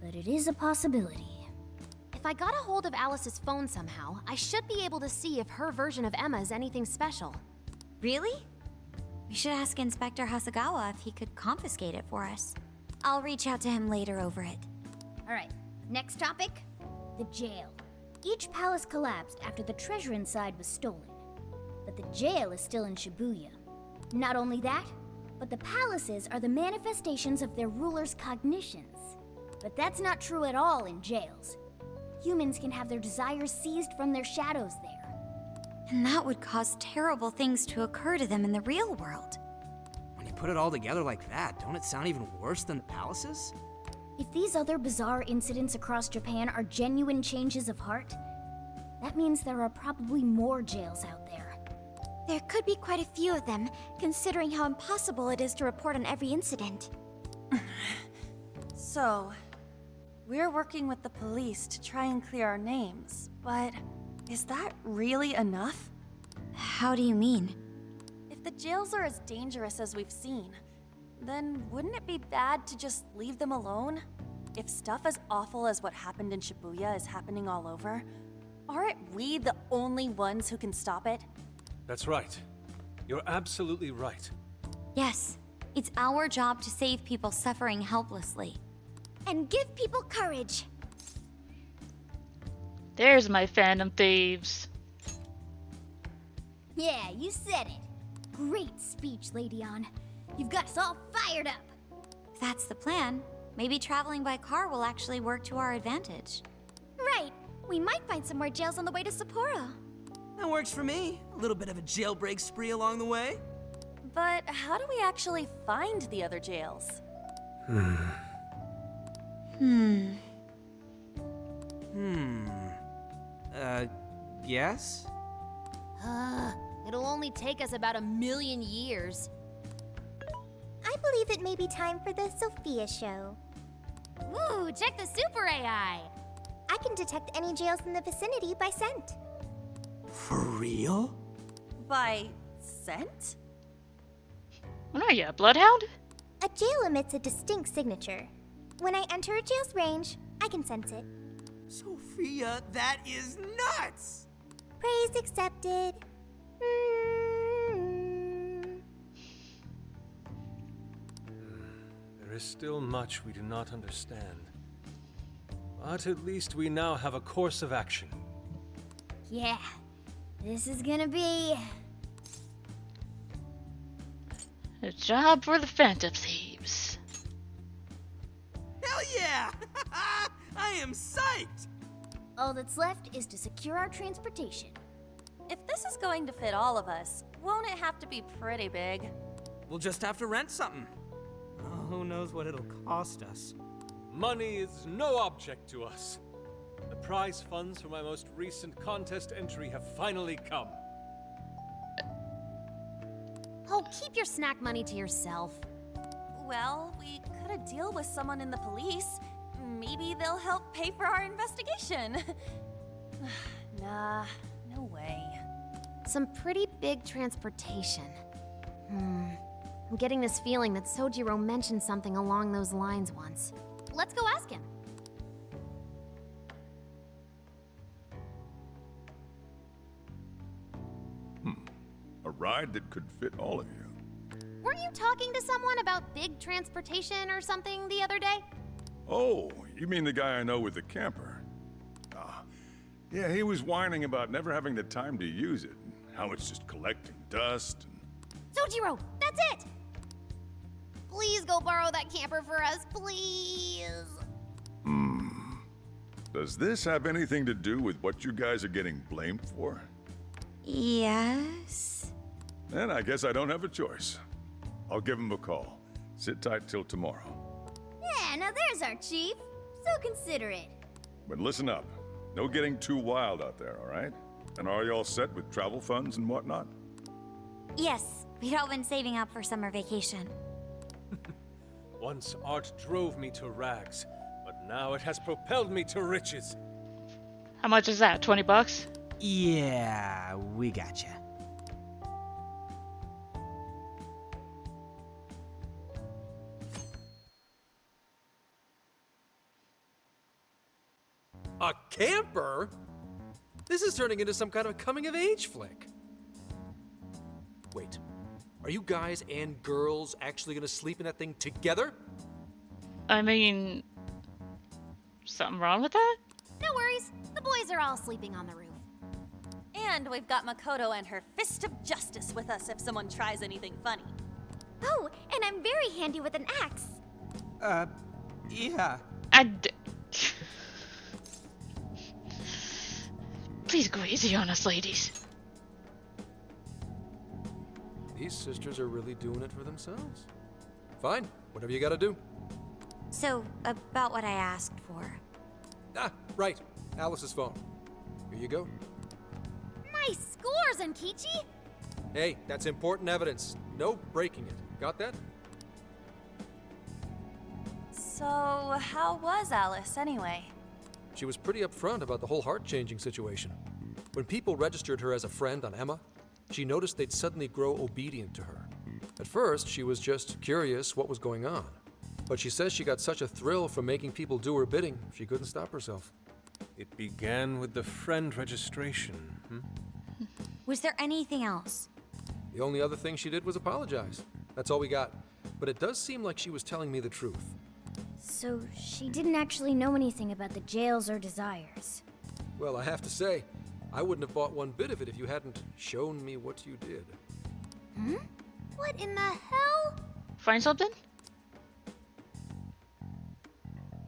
Speaker 13: But it is a possibility.
Speaker 11: If I got a hold of Alice's phone somehow, I should be able to see if her version of Emma is anything special.
Speaker 2: Really? We should ask Inspector Hasagawa if he could confiscate it for us. I'll reach out to him later over it.
Speaker 13: Alright, next topic. The jail. Each palace collapsed after the treasure inside was stolen. But the jail is still in Shibuya. Not only that, but the palaces are the manifestations of their rulers' cognitions. But that's not true at all in jails. Humans can have their desires seized from their shadows there.
Speaker 2: And that would cause terrible things to occur to them in the real world.
Speaker 7: When you put it all together like that, don't it sound even worse than the palaces?
Speaker 13: If these other bizarre incidents across Japan are genuine changes of heart, that means there are probably more jails out there.
Speaker 8: There could be quite a few of them, considering how impossible it is to report on every incident.
Speaker 10: So, we're working with the police to try and clear our names, but is that really enough?
Speaker 2: How do you mean?
Speaker 10: If the jails are as dangerous as we've seen, then wouldn't it be bad to just leave them alone? If stuff as awful as what happened in Shibuya is happening all over, aren't we the only ones who can stop it?
Speaker 5: That's right. You're absolutely right.
Speaker 2: Yes, it's our job to save people suffering helplessly.
Speaker 8: And give people courage.
Speaker 1: There's my Phantom Thieves.
Speaker 13: Yeah, you said it. Great speech, Lady On. You've got us all fired up.
Speaker 2: If that's the plan, maybe traveling by car will actually work to our advantage.
Speaker 8: Right. We might find some more jails on the way to Sapporo.
Speaker 7: That works for me. A little bit of a jailbreak spree along the way.
Speaker 10: But how do we actually find the other jails?
Speaker 7: Yes?
Speaker 11: It'll only take us about 1,000,000 years.
Speaker 8: I believe it may be time for the Sophia show.
Speaker 11: Ooh, check the super AI!
Speaker 8: I can detect any jails in the vicinity by scent.
Speaker 7: For real?
Speaker 10: By scent?
Speaker 1: What are you, a bloodhound?
Speaker 8: A jail emits a distinct signature. When I enter a jail's range, I can sense it.
Speaker 7: Sophia, that is nuts!
Speaker 8: Praise accepted.
Speaker 5: There is still much we do not understand. But at least we now have a course of action.
Speaker 13: Yeah, this is gonna be...
Speaker 1: A job for the Phantom Thieves.
Speaker 7: Hell yeah! I am psyched!
Speaker 13: All that's left is to secure our transportation.
Speaker 10: If this is going to fit all of us, won't it have to be pretty big?
Speaker 7: We'll just have to rent something. Oh, who knows what it'll cost us.
Speaker 5: Money is no object to us. The prize funds for my most recent contest entry have finally come.
Speaker 11: Oh, keep your snack money to yourself.
Speaker 10: Well, we could a deal with someone in the police. Maybe they'll help pay for our investigation. Nah, no way.
Speaker 11: Some pretty big transportation. I'm getting this feeling that Sojiro mentioned something along those lines once. Let's go ask him.
Speaker 14: A ride that could fit all of you.
Speaker 11: Weren't you talking to someone about big transportation or something the other day?
Speaker 14: Oh, you mean the guy I know with the camper? Yeah, he was whining about never having the time to use it, and how it's just collecting dust.
Speaker 8: Sojiro, that's it! Please go borrow that camper for us, please!
Speaker 14: Does this have anything to do with what you guys are getting blamed for?
Speaker 2: Yes?
Speaker 14: Then I guess I don't have a choice. I'll give him a call. Sit tight till tomorrow.
Speaker 13: Yeah, now there's our chief. So considerate.
Speaker 14: But listen up. No getting too wild out there, all right? And are you all set with travel funds and whatnot?
Speaker 2: Yes, we'd all been saving up for summer vacation.
Speaker 5: Once art drove me to rags, but now it has propelled me to riches.
Speaker 1: How much is that? 20 bucks?
Speaker 7: Yeah, we gotcha.
Speaker 12: A camper? This is turning into some kind of coming-of-age flick. Wait, are you guys and girls actually gonna sleep in that thing together?
Speaker 1: I mean, something wrong with that?
Speaker 11: No worries. The boys are all sleeping on the roof.
Speaker 10: And we've got Makoto and her Fist of Justice with us if someone tries anything funny.
Speaker 8: Oh, and I'm very handy with an axe.
Speaker 7: Yeah.
Speaker 1: Please go easy on us, ladies.
Speaker 12: These sisters are really doing it for themselves. Fine, whatever you gotta do.
Speaker 2: So, about what I asked for.
Speaker 12: Ah, right. Alice's phone. Here you go.
Speaker 8: Nice scores, Enkichi!
Speaker 12: Hey, that's important evidence. No breaking it. Got that?
Speaker 10: So, how was Alice anyway?
Speaker 12: She was pretty upfront about the whole heart-changing situation. When people registered her as a friend on Emma, she noticed they'd suddenly grow obedient to her. At first, she was just curious what was going on. But she says she got such a thrill from making people do her bidding, she couldn't stop herself.
Speaker 5: It began with the friend registration,
Speaker 2: Was there anything else?
Speaker 12: The only other thing she did was apologize. That's all we got. But it does seem like she was telling me the truth.
Speaker 13: So she didn't actually know anything about the jails or desires.
Speaker 12: Well, I have to say, I wouldn't have bought one bit of it if you hadn't shown me what you did.
Speaker 8: Hmm? What in the hell?
Speaker 1: Find something?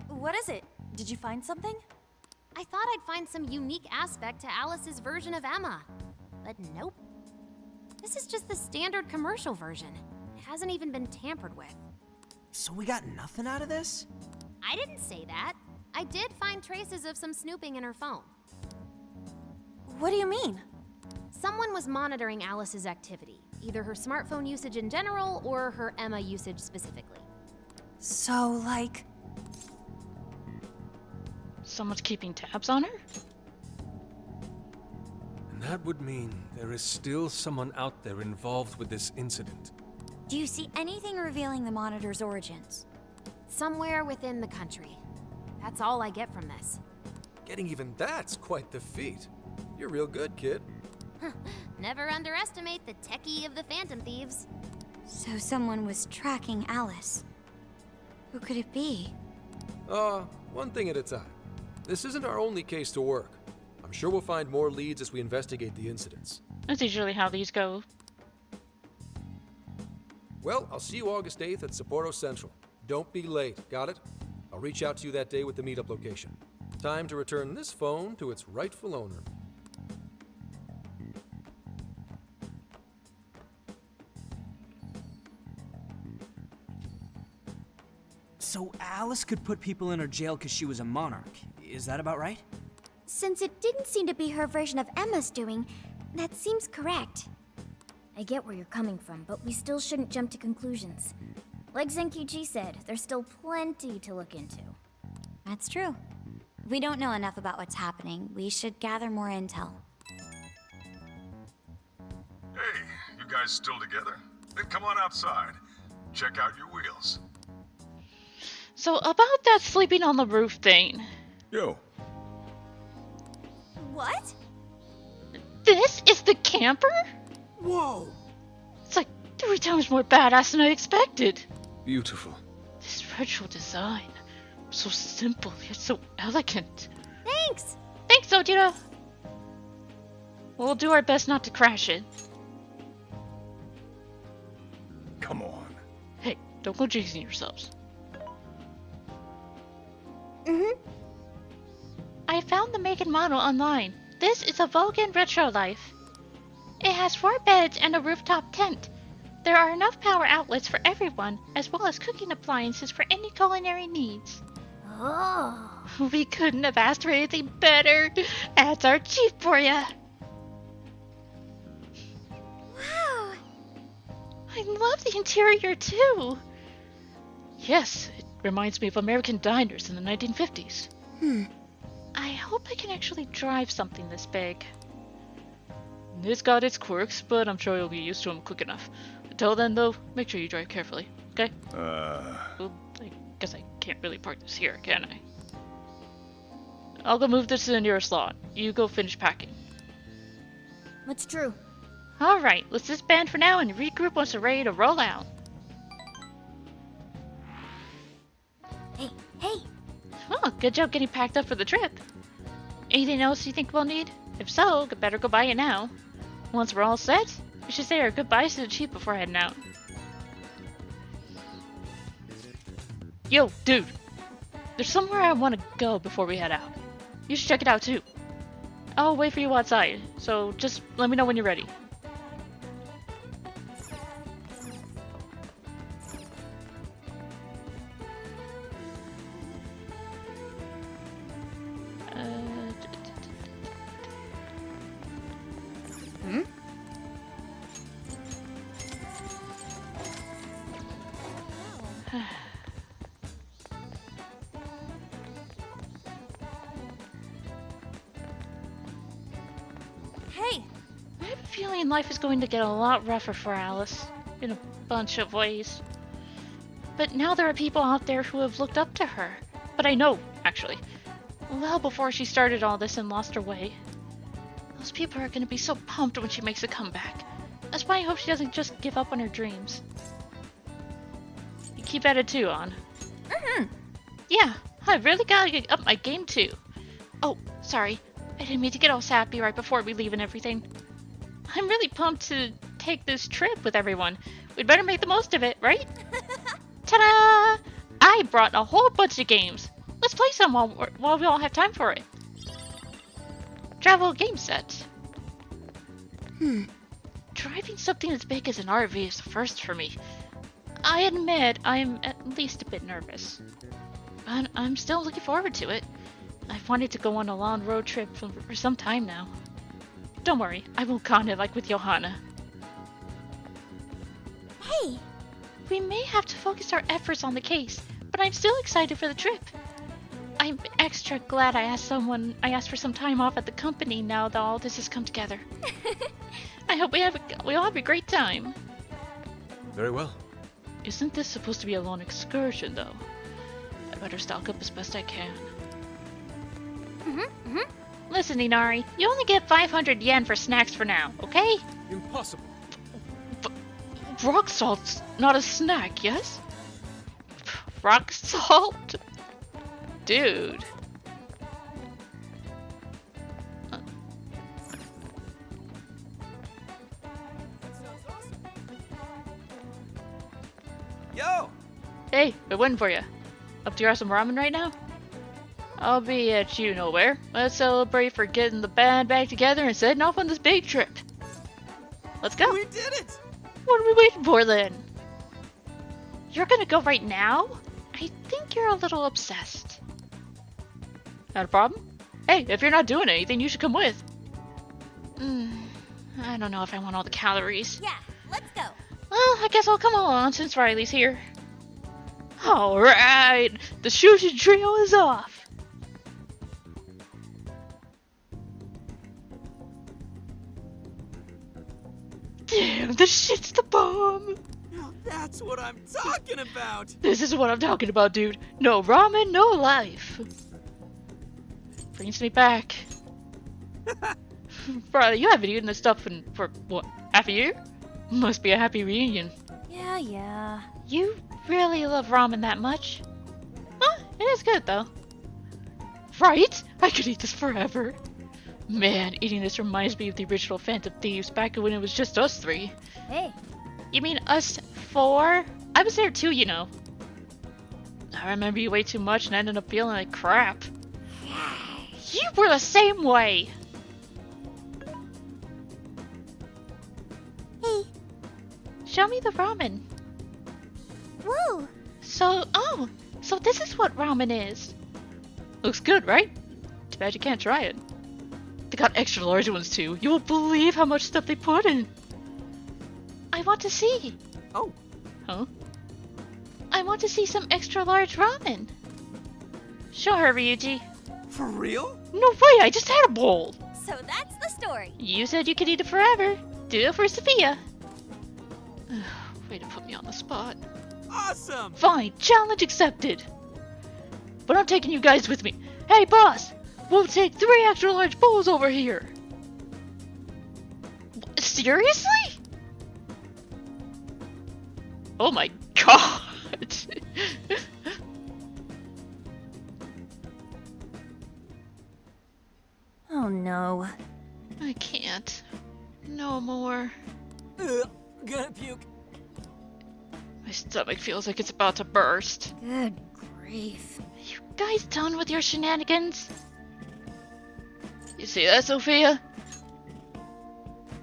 Speaker 10: What is it? Did you find something?
Speaker 11: I thought I'd find some unique aspect to Alice's version of Emma. But nope. This is just the standard commercial version. It hasn't even been tampered with.
Speaker 7: So we got nothing out of this?
Speaker 11: I didn't say that. I did find traces of some snooping in her phone.
Speaker 10: What do you mean?
Speaker 11: Someone was monitoring Alice's activity, either her smartphone usage in general or her Emma usage specifically.
Speaker 10: So, like...
Speaker 1: Someone's keeping tabs on her?
Speaker 5: And that would mean there is still someone out there involved with this incident.
Speaker 2: Do you see anything revealing the Monitor's origins?
Speaker 11: Somewhere within the country. That's all I get from this.
Speaker 12: Getting even that's quite the feat. You're real good, kid.
Speaker 11: Never underestimate the techie of the Phantom Thieves.
Speaker 2: So someone was tracking Alice. Who could it be?
Speaker 12: One thing at a time. This isn't our only case to work. I'm sure we'll find more leads as we investigate the incidents.
Speaker 1: That's usually how these go.
Speaker 12: Well, I'll see you August 8th at Sapporo Central. Don't be late, got it? I'll reach out to you that day with the meetup location. Time to return this phone to its rightful owner.
Speaker 7: So Alice could put people in her jail because she was a monarch. Is that about right?
Speaker 8: Since it didn't seem to be her version of Emma's doing, that seems correct. I get where you're coming from, but we still shouldn't jump to conclusions. Like Zenkichi said, there's still plenty to look into.
Speaker 2: That's true. If we don't know enough about what's happening, we should gather more intel.
Speaker 14: Hey, you guys still together? Then come on outside. Check out your wheels.
Speaker 1: So about that sleeping on the roof thing.
Speaker 14: Yo.
Speaker 10: What?
Speaker 1: This is the camper?
Speaker 7: Whoa!
Speaker 1: It's like 3 times more badass than I expected.
Speaker 5: Beautiful.
Speaker 1: This retro design. So simple yet so elegant.
Speaker 8: Thanks!
Speaker 1: Thanks, Ojiro! We'll do our best not to crash it.
Speaker 14: come on.
Speaker 1: Hey, don't go jinxing yourselves. I found the make and model online. This is a Vulcan Retro Life. It has 4 beds and a rooftop tent. There are enough power outlets for everyone, as well as cooking appliances for any culinary needs.
Speaker 13: Oh.
Speaker 1: We couldn't have asked for anything better. Ads are cheap for ya.
Speaker 13: Wow.
Speaker 1: I love the interior too. Yes, it reminds me of American diners in the 1950s. I hope I can actually drive something this big. It's got its quirks, but I'm sure you'll get used to them quick enough. Until then, though, make sure you drive carefully, okay? Well, I guess I can't really park this here, can I? I'll go move this to the nearest slot. You go finish packing.
Speaker 13: That's true.
Speaker 1: Alright, let's disband for now and regroup once we're ready to roll out.
Speaker 13: Hey.
Speaker 1: Oh, good job getting packed up for the trip. Anything else you think we'll need? If so, better go buy it now. Once we're all set, we should say our goodbyes to the chief before heading out. Yo, dude. There's somewhere I want to go before we head out. You should check it out too. I'll wait for you outside, so just let me know when you're ready.
Speaker 10: Hey!
Speaker 1: I have a feeling life is going to get a lot rougher for Alice, in a bunch of ways. But now there are people out there who have looked up to her. But I know, actually, well before she started all this and lost her way. Those people are going to be so pumped when she makes a comeback. That's why I hope she doesn't just give up on her dreams. You keep at it too, On. Yeah, I really gotta get up my game too. Oh, sorry. I didn't mean to get all sappy right before we leave and everything. I'm really pumped to take this trip with everyone. We'd better make the most of it, right? Ta-da! I brought a whole bunch of games. Let's play some while we all have time for it. Travel game set. Driving something as big as an RV is the first for me. I admit I'm at least a bit nervous. But I'm still looking forward to it. I've wanted to go on a long road trip for some time now. Don't worry, I won't con it like with Johanna.
Speaker 13: Hey!
Speaker 1: We may have to focus our efforts on the case, but I'm still excited for the trip. I'm extra glad I asked for some time off at the company now that all this has come together. I hope we all have a great time.
Speaker 5: Very well.
Speaker 1: Isn't this supposed to be a long excursion, though? I better stock up as best I can. Listen, Inari, you only get 500 yen for snacks for now, okay?
Speaker 5: Impossible.
Speaker 1: Rock salt's not a snack, yes? Rock salt? Dude.
Speaker 7: Yo!
Speaker 1: Hey, we're waiting for you. Up to grab some ramen right now? I'll be at you nowhere. Let's celebrate for getting the band back together and setting off on this big trip. Let's go.
Speaker 7: We did it!
Speaker 1: What are we waiting for then? You're gonna go right now? I think you're a little obsessed. Not a problem? Hey, if you're not doing anything, you should come with. I don't know if I want all the calories.
Speaker 2: Yeah, let's go.
Speaker 1: Well, I guess I'll come along since Riley's here. Alright, the Shuji trio is off. Damn, this shit's the bomb.
Speaker 7: Now that's what I'm talking about!
Speaker 1: This is what I'm talking about, dude. No ramen, no life. Brings me back. Riley, you haven't eaten this stuff for, what, half a year? Must be a happy reunion.
Speaker 10: Yeah.
Speaker 1: You really love ramen that much? Huh, it is good, though. Right? I could eat this forever. Man, eating this reminds me of the original Phantom Thieves back when it was just us three.
Speaker 13: Hey.
Speaker 1: You mean us before? I was there too, you know. I remember you way too much and ended up feeling like crap. You were the same way!
Speaker 8: Hey.
Speaker 1: Show me the ramen.
Speaker 8: Whoa!
Speaker 1: So this is what ramen is. Looks good, right? Too bad you can't try it. They got extra large ones too. You won't believe how much stuff they put in. I want to see.
Speaker 7: Oh.
Speaker 1: Huh? I want to see some extra large ramen. Show her, Ryuji.
Speaker 7: For real?
Speaker 1: No way, I just had a bowl.
Speaker 2: So that's the story.
Speaker 1: You said you could eat it forever. Do it for Sophia. Way to put me on the spot.
Speaker 7: Awesome!
Speaker 1: Fine, challenge accepted. But I'm taking you guys with me. Hey, boss! We'll take 3 extra large bowls over here. Seriously? Oh my god!
Speaker 10: Oh no.
Speaker 1: I can't. No more.
Speaker 7: Gonna puke.
Speaker 1: My stomach feels like it's about to burst.
Speaker 13: Good grief.
Speaker 1: You guys done with your shenanigans? You see that, Sophia?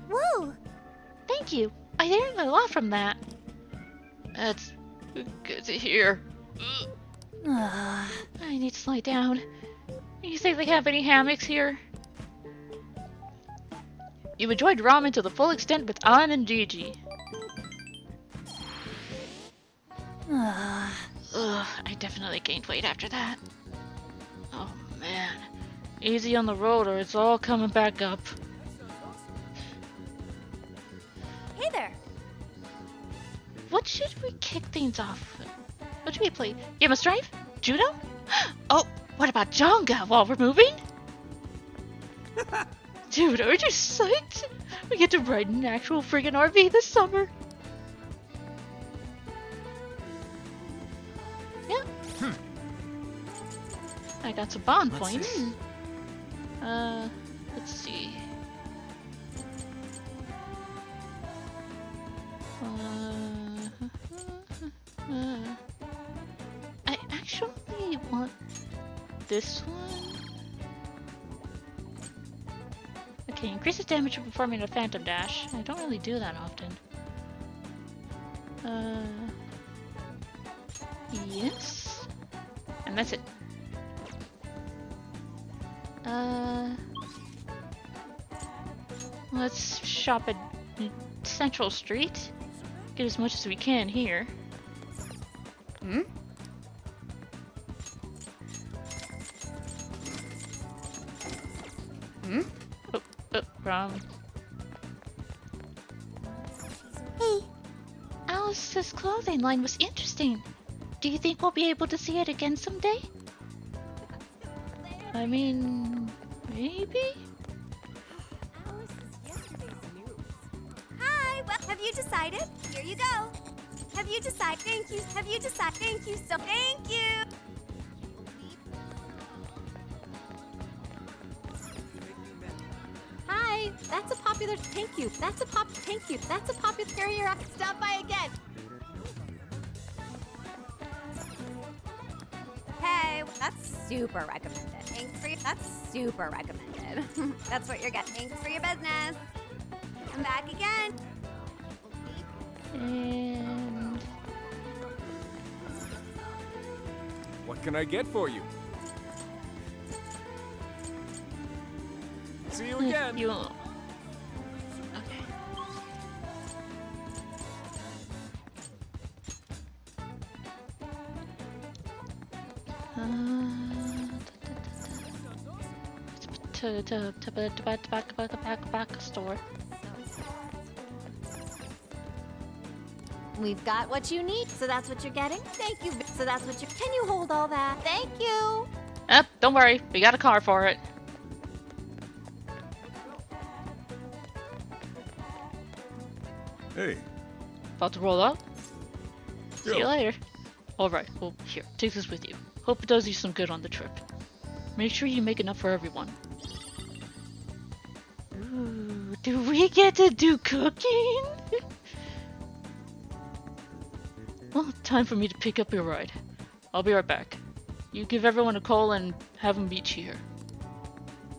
Speaker 8: Whoa!
Speaker 1: Thank you. I learned a lot from that. That's good to hear. I need to lie down. You think they have any hammocks here? You enjoyed ramen to the full extent with An and Gigi. I definitely gained weight after that. Oh man. Easy on the road or it's all coming back up.
Speaker 2: Hey there.
Speaker 1: What should we kick things off with? What should we play? Game of Strife? Judo? Oh, what about Jenga while we're moving? Dude, aren't you psyched? We get to ride an actual friggin' RV this summer. Yeah. I got some bond points.
Speaker 7: See.
Speaker 1: Let's see. I actually want this one. Okay, increases damage when performing a phantom dash. I don't really do that often. Yes. And that's it. Let's shop at Central Street. Get as much as we can here.
Speaker 13: Hmm? Hmm?
Speaker 1: Wrong.
Speaker 8: Hey.
Speaker 1: Alice's clothing line was interesting. Do you think we'll be able to see it again someday? I mean, maybe?
Speaker 2: Hi, well, have you decided? Here you go. Have you decided? Thank you. Have you decided? Thank you so. Thank you.
Speaker 10: Hi, that's a popular. Thank you. That's a pop. Thank you. That's a popular carrier. Stop by again.
Speaker 2: Hey, that's super recommended. Thanks for your. That's super recommended. That's what you're getting. Thanks for your business. Come back again.
Speaker 1: And
Speaker 5: What can I get for you? See you again.
Speaker 1: you. Tobacco store.
Speaker 10: We've got what you need, so that's what you're getting. Thank you. So that's what you. Can you hold all that? Thank you.
Speaker 1: Don't worry, we got a car for it.
Speaker 14: Hey.
Speaker 1: About to roll out? See you
Speaker 14: Yo.
Speaker 1: later. Alright, well, here, take this with you. Hope it does you some good on the trip. Make sure you make enough for everyone. Ooh, do we get to do cooking? Well, time for me to pick up your ride. I'll be right back. You give everyone a call and have them meet you here.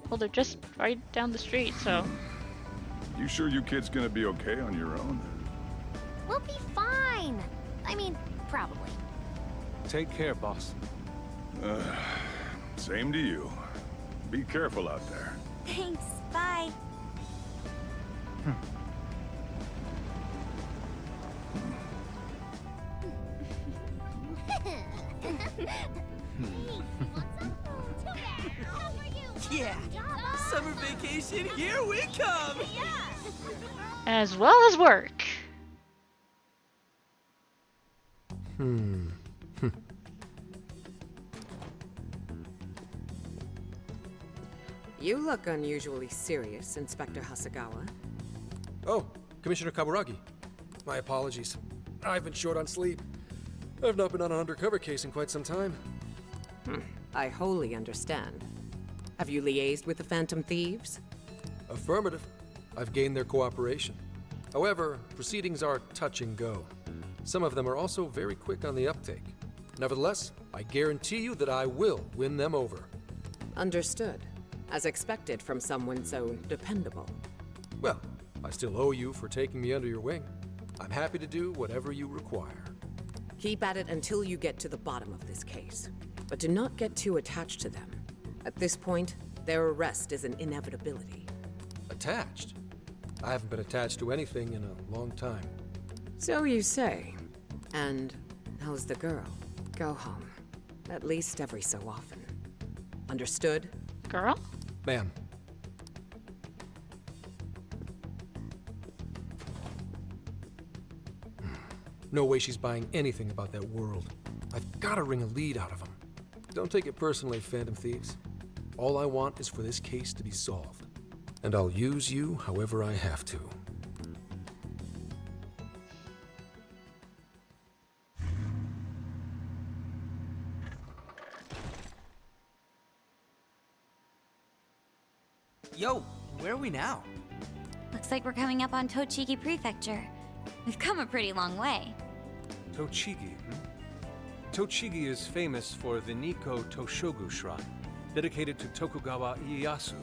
Speaker 1: Well, they're just right down the street, so...
Speaker 14: You sure you kids gonna be okay on your own?
Speaker 11: We'll be fine. I mean, probably.
Speaker 5: Take care, boss.
Speaker 14: Same to you. Be careful out there.
Speaker 13: Thanks, bye.
Speaker 7: Yeah, summer vacation, here we come!
Speaker 1: As well as work.
Speaker 15: You look unusually serious, Inspector Hasagawa.
Speaker 12: Oh, Commissioner Kaburagi. My apologies. I've been short on sleep. I've not been on an undercover case in quite some time.
Speaker 15: I wholly understand. Have you liaised with the Phantom Thieves?
Speaker 12: Affirmative. I've gained their cooperation. However, proceedings are touch and go. Some of them are also very quick on the uptake. Nevertheless, I guarantee you that I will win them over.
Speaker 15: Understood. As expected from someone so dependable.
Speaker 12: Well, I still owe you for taking me under your wing. I'm happy to do whatever you require.
Speaker 15: Keep at it until you get to the bottom of this case. But do not get too attached to them. At this point, their arrest is an inevitability.
Speaker 12: Attached? I haven't been attached to anything in a long time.
Speaker 15: So you say. And how's the girl? Go home. At least every so often. Understood?
Speaker 1: Girl?
Speaker 12: Ma'am. No way she's buying anything about that world. I've got to wring a lead out of them. Don't take it personally, Phantom Thieves. All I want is for this case to be solved. And I'll use you however I have to.
Speaker 7: Yo, where are we now?
Speaker 13: Looks like we're coming up on Tochigi Prefecture. We've come a pretty long way.
Speaker 5: Tochigi, Tochigi is famous for the Nikko Toshogu Shrine, dedicated to Tokugawa Ieyasu.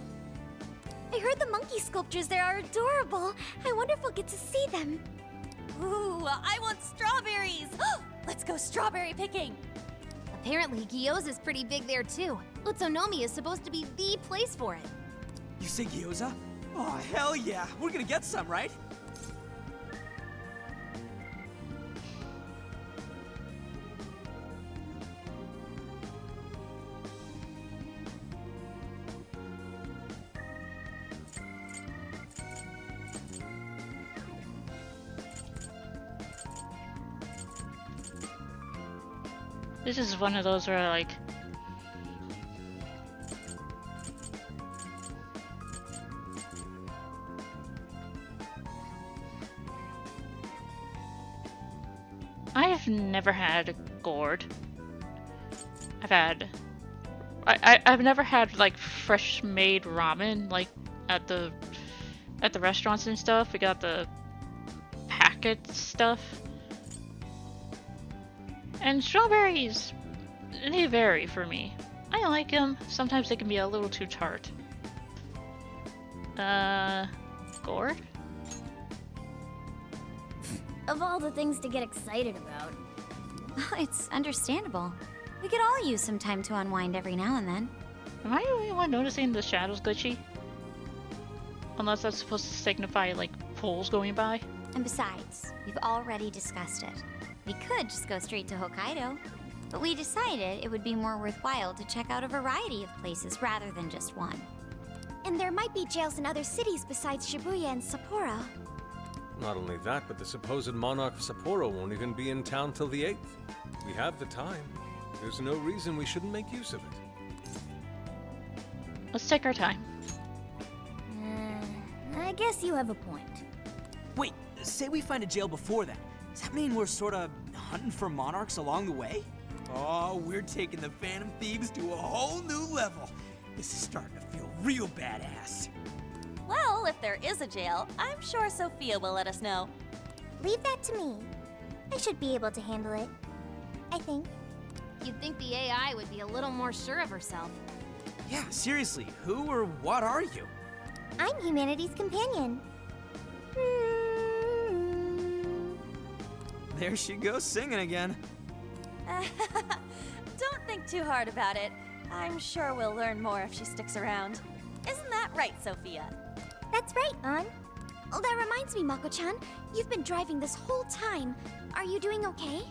Speaker 13: I heard the monkey sculptures there are adorable. I wonder if we'll get to see them.
Speaker 10: Ooh, I want strawberries! Let's go strawberry picking!
Speaker 11: Apparently, Gyoza's pretty big there too. Utsunomiya is supposed to be the place for it.
Speaker 7: You say gyoza? Oh, hell yeah. We're gonna get some, right?
Speaker 1: This is one of those where like... I've never had a gourd. I've never had like fresh made ramen like at the restaurants and stuff. We got the packet stuff. And strawberries, they vary for me. I like them. Sometimes they can be a little too tart. Gourd?
Speaker 13: Of all the things to get excited about. It's understandable. We could all use some time to unwind every now and then.
Speaker 1: Am I the only one noticing the shadows glitchy? Unless that's supposed to signify, like, poles going by?
Speaker 13: And besides, we've already discussed it. We could just go straight to Hokkaido. But we decided it would be more worthwhile to check out a variety of places rather than just one. And there might be jails in other cities besides Shibuya and Sapporo.
Speaker 5: Not only that, but the supposed monarch of Sapporo won't even be in town till the 8th. We have the time. There's no reason we shouldn't make use of it.
Speaker 1: Let's take our time.
Speaker 13: I guess you have a point.
Speaker 7: Wait, say we find a jail before that. Does that mean we're sorta hunting for monarchs along the way? Oh, we're taking the Phantom Thieves to a whole new level. This is starting to feel real badass.
Speaker 10: Well, if there is a jail, I'm sure Sophia will let us know.
Speaker 13: Leave that to me.
Speaker 8: I should be able to handle it. I think.
Speaker 11: You'd think the AI would be a little more sure of herself.
Speaker 7: Yeah, seriously, who or what are you?
Speaker 8: I'm humanity's companion.
Speaker 7: There she goes singing again.
Speaker 10: Don't think too hard about it. I'm sure we'll learn more if she sticks around. Isn't that right, Sophia?
Speaker 8: That's right, An. Oh, that reminds me, Mako-chan. You've been driving this whole time. Are you doing okay?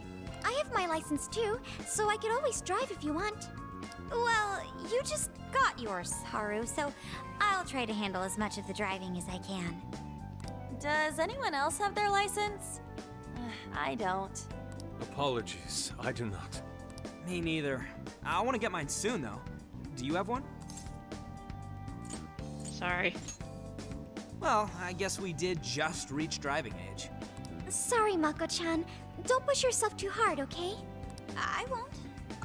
Speaker 8: I have my license too, so I could always drive if you want.
Speaker 13: Well, you just got yours, Haru, so I'll try to handle as much of the driving as I can.
Speaker 10: Does anyone else have their license? I don't.
Speaker 5: Apologies, I do not.
Speaker 7: Me neither. I want to get mine soon, though. Do you have one?
Speaker 1: Sorry.
Speaker 7: Well, I guess we did just reach driving age.
Speaker 8: Sorry, Mako-chan. Don't push yourself too hard, okay?
Speaker 13: I won't.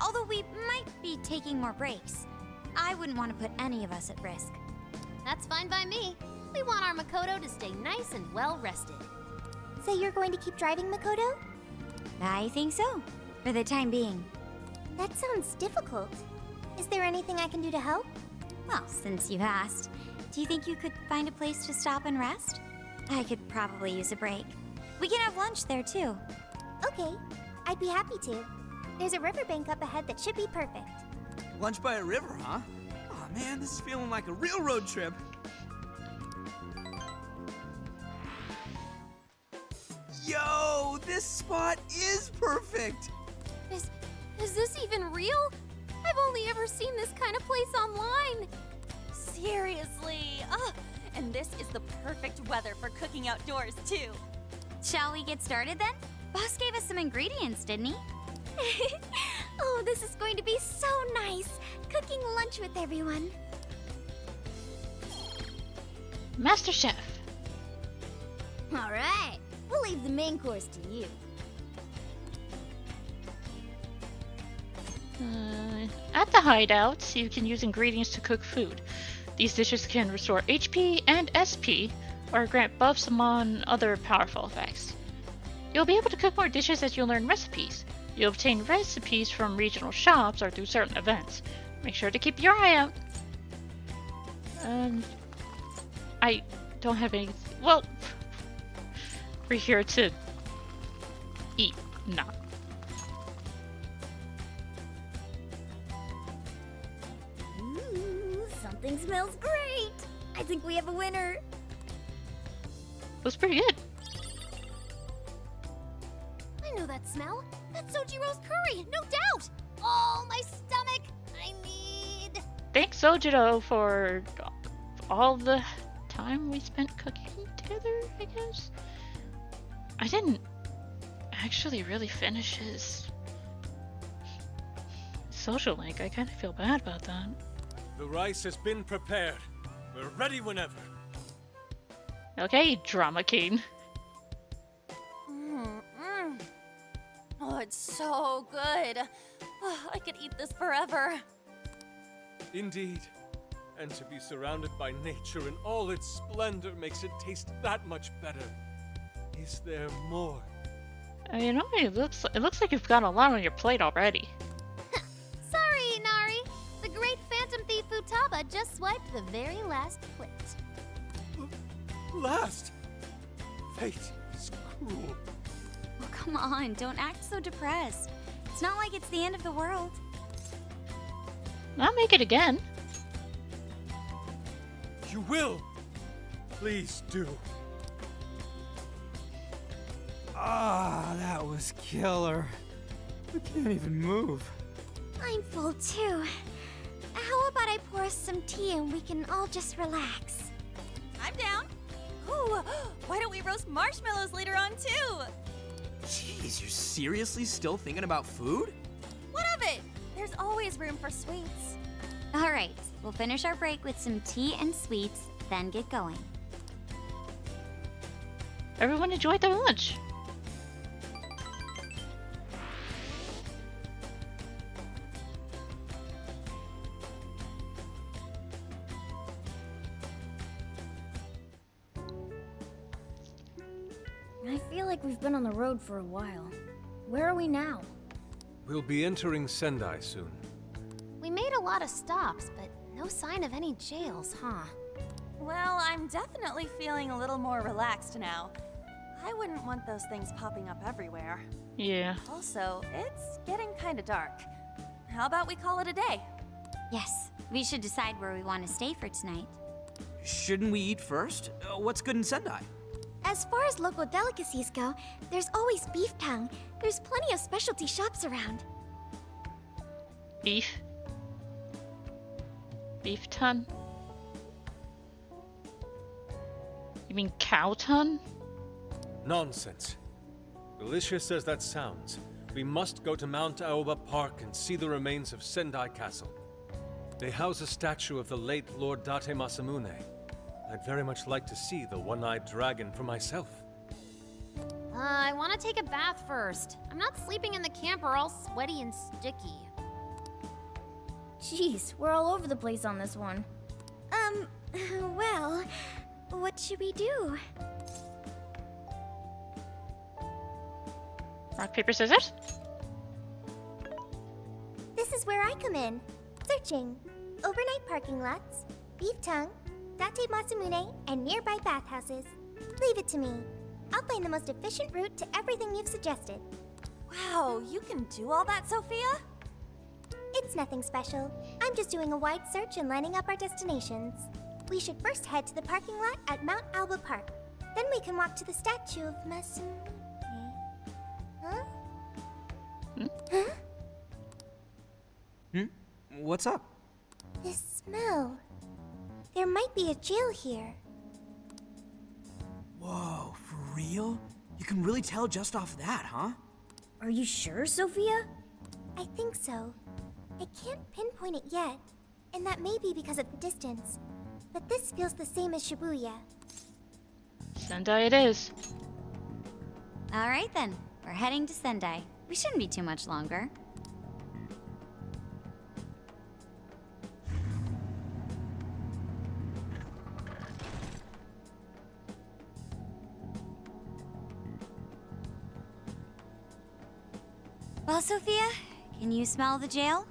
Speaker 13: Although we might be taking more breaks. I wouldn't want to put any of us at risk.
Speaker 11: That's fine by me. We want our Makoto to stay nice and well rested.
Speaker 8: So you're going to keep driving, Makoto?
Speaker 13: I think so, for the time being.
Speaker 8: That sounds difficult. Is there anything I can do to help?
Speaker 13: Well, since you've asked, do you think you could find a place to stop and rest? I could probably use a break. We can have lunch there, too.
Speaker 8: Okay, I'd be happy to. There's a riverbank up ahead that should be perfect.
Speaker 7: Lunch by a river, huh? Oh man, this is feeling like a real road trip. Yo, this spot is perfect!
Speaker 11: Is this even real? I've only ever seen this kind of place online.
Speaker 10: Seriously. And this is the perfect weather for cooking outdoors, too.
Speaker 13: Shall we get started then? Boss gave us some ingredients, didn't he?
Speaker 8: Oh, this is going to be so nice. Cooking lunch with everyone.
Speaker 1: Master Chef.
Speaker 13: All right. We'll leave the main course to you.
Speaker 1: At the hideouts, you can use ingredients to cook food. These dishes can restore HP and SP, or grant buffs among other powerful effects. You'll be able to cook more dishes as you learn recipes. You'll obtain recipes from regional shops or through certain events. Make sure to keep your eye out. I don't have any... Well, we're here to eat, not.
Speaker 13: Ooh, something smells great. I think we have a winner.
Speaker 1: Was pretty good.
Speaker 11: I know that smell. That's Sojiro's curry, no doubt. Oh, my stomach. I need...
Speaker 1: Thanks, Sojiro, for all the time we spent cooking together, I guess. I didn't actually really finish his social link. I kind of feel bad about that.
Speaker 5: The rice has been prepared. We're ready whenever.
Speaker 1: Okay, Drama King.
Speaker 10: Oh, it's so good. Oh, I could eat this forever.
Speaker 5: Indeed. And to be surrounded by nature in all its splendor makes it taste that much better. Is there more?
Speaker 1: You know, it looks like you've got a lot on your plate already.
Speaker 11: Sorry, Inari. The great Phantom Thief Futaba just swiped the very last plate.
Speaker 5: Last? Fate is cruel.
Speaker 13: Oh, come on, don't act so depressed. It's not like it's the end of the world.
Speaker 1: I'll make it again.
Speaker 5: You will. Please do.
Speaker 7: Ah, that was killer. I can't even move.
Speaker 8: I'm full too. How about I pour us some tea and we can all just relax?
Speaker 10: I'm down. Ooh, why don't we roast marshmallows later on, too?
Speaker 7: Jeez, you're seriously still thinking about food?
Speaker 10: What of it? There's always room for sweets.
Speaker 13: All right, we'll finish our break with some tea and sweets, then get going.
Speaker 1: Everyone enjoyed their lunch.
Speaker 13: I feel like we've been on the road for a while. Where are we now?
Speaker 5: We'll be entering Sendai soon.
Speaker 11: We made a lot of stops, but no sign of any jails, huh?
Speaker 10: Well, I'm definitely feeling a little more relaxed now. I wouldn't want those things popping up everywhere.
Speaker 1: Yeah.
Speaker 10: Also, it's getting kinda dark. How about we call it a day?
Speaker 2: Yes, we should decide where we want to stay for tonight.
Speaker 7: Shouldn't we eat first? What's good in Sendai?
Speaker 8: As far as local delicacies go, there's always Beef Town. There's plenty of specialty shops around.
Speaker 1: Beef? Beef ton? You mean cow ton?
Speaker 5: Nonsense. Delicious as that sounds, we must go to Mount Aoba Park and see the remains of Sendai Castle. They house a statue of the late Lord Date Masamune. I'd very much like to see the one-eyed dragon for myself.
Speaker 11: I want to take a bath first. I'm not sleeping in the camper all sweaty and sticky.
Speaker 13: Jeez, we're all over the place on this one.
Speaker 8: Well, what should we do?
Speaker 1: Rock, paper, scissors?
Speaker 8: This is where I come in. Searching. Overnight parking lots, Beef Tongue, Date Masamune, and nearby bathhouses. Leave it to me. I'll find the most efficient route to everything you've suggested.
Speaker 10: Wow, you can do all that, Sophia?
Speaker 8: It's nothing special. I'm just doing a wide search and lining up our destinations. We should first head to the parking lot at Mount Alba Park. Then we can walk to the statue of Masamune. Huh? Huh?
Speaker 7: What's up?
Speaker 8: This smell. There might be a jail here.
Speaker 7: Whoa, for real? You can really tell just off that, huh?
Speaker 13: Are you sure, Sophia?
Speaker 8: I think so. I can't pinpoint it yet, and that may be because of the distance. But this feels the same as Shibuya.
Speaker 1: Sendai it is.
Speaker 2: All right then, we're heading to Sendai. We shouldn't be too much longer. Well, Sophia, can you smell the jail?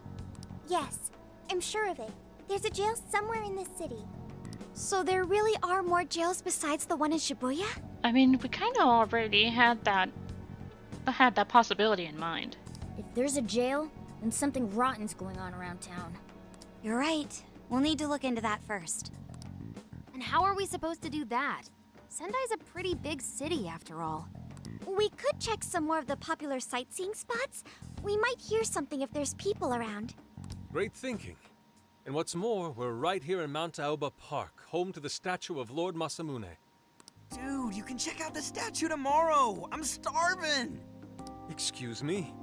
Speaker 8: Yes, I'm sure of it. There's a jail somewhere in this city. So there really are more jails besides the one in Shibuya?
Speaker 1: I mean, we kind of already had that possibility in mind.
Speaker 13: If there's a jail, then something rotten's going on around town.
Speaker 2: You're right. We'll need to look into that first.
Speaker 11: And how are we supposed to do that? Sendai's a pretty big city, after all.
Speaker 8: We could check some more of the popular sightseeing spots. We might hear something if there's people around.
Speaker 5: Great thinking. And what's more, we're right here in Mount Aoba Park, home to the statue of Lord Masamune.
Speaker 7: Dude, you can check out the statue tomorrow! I'm starving!
Speaker 5: Excuse me?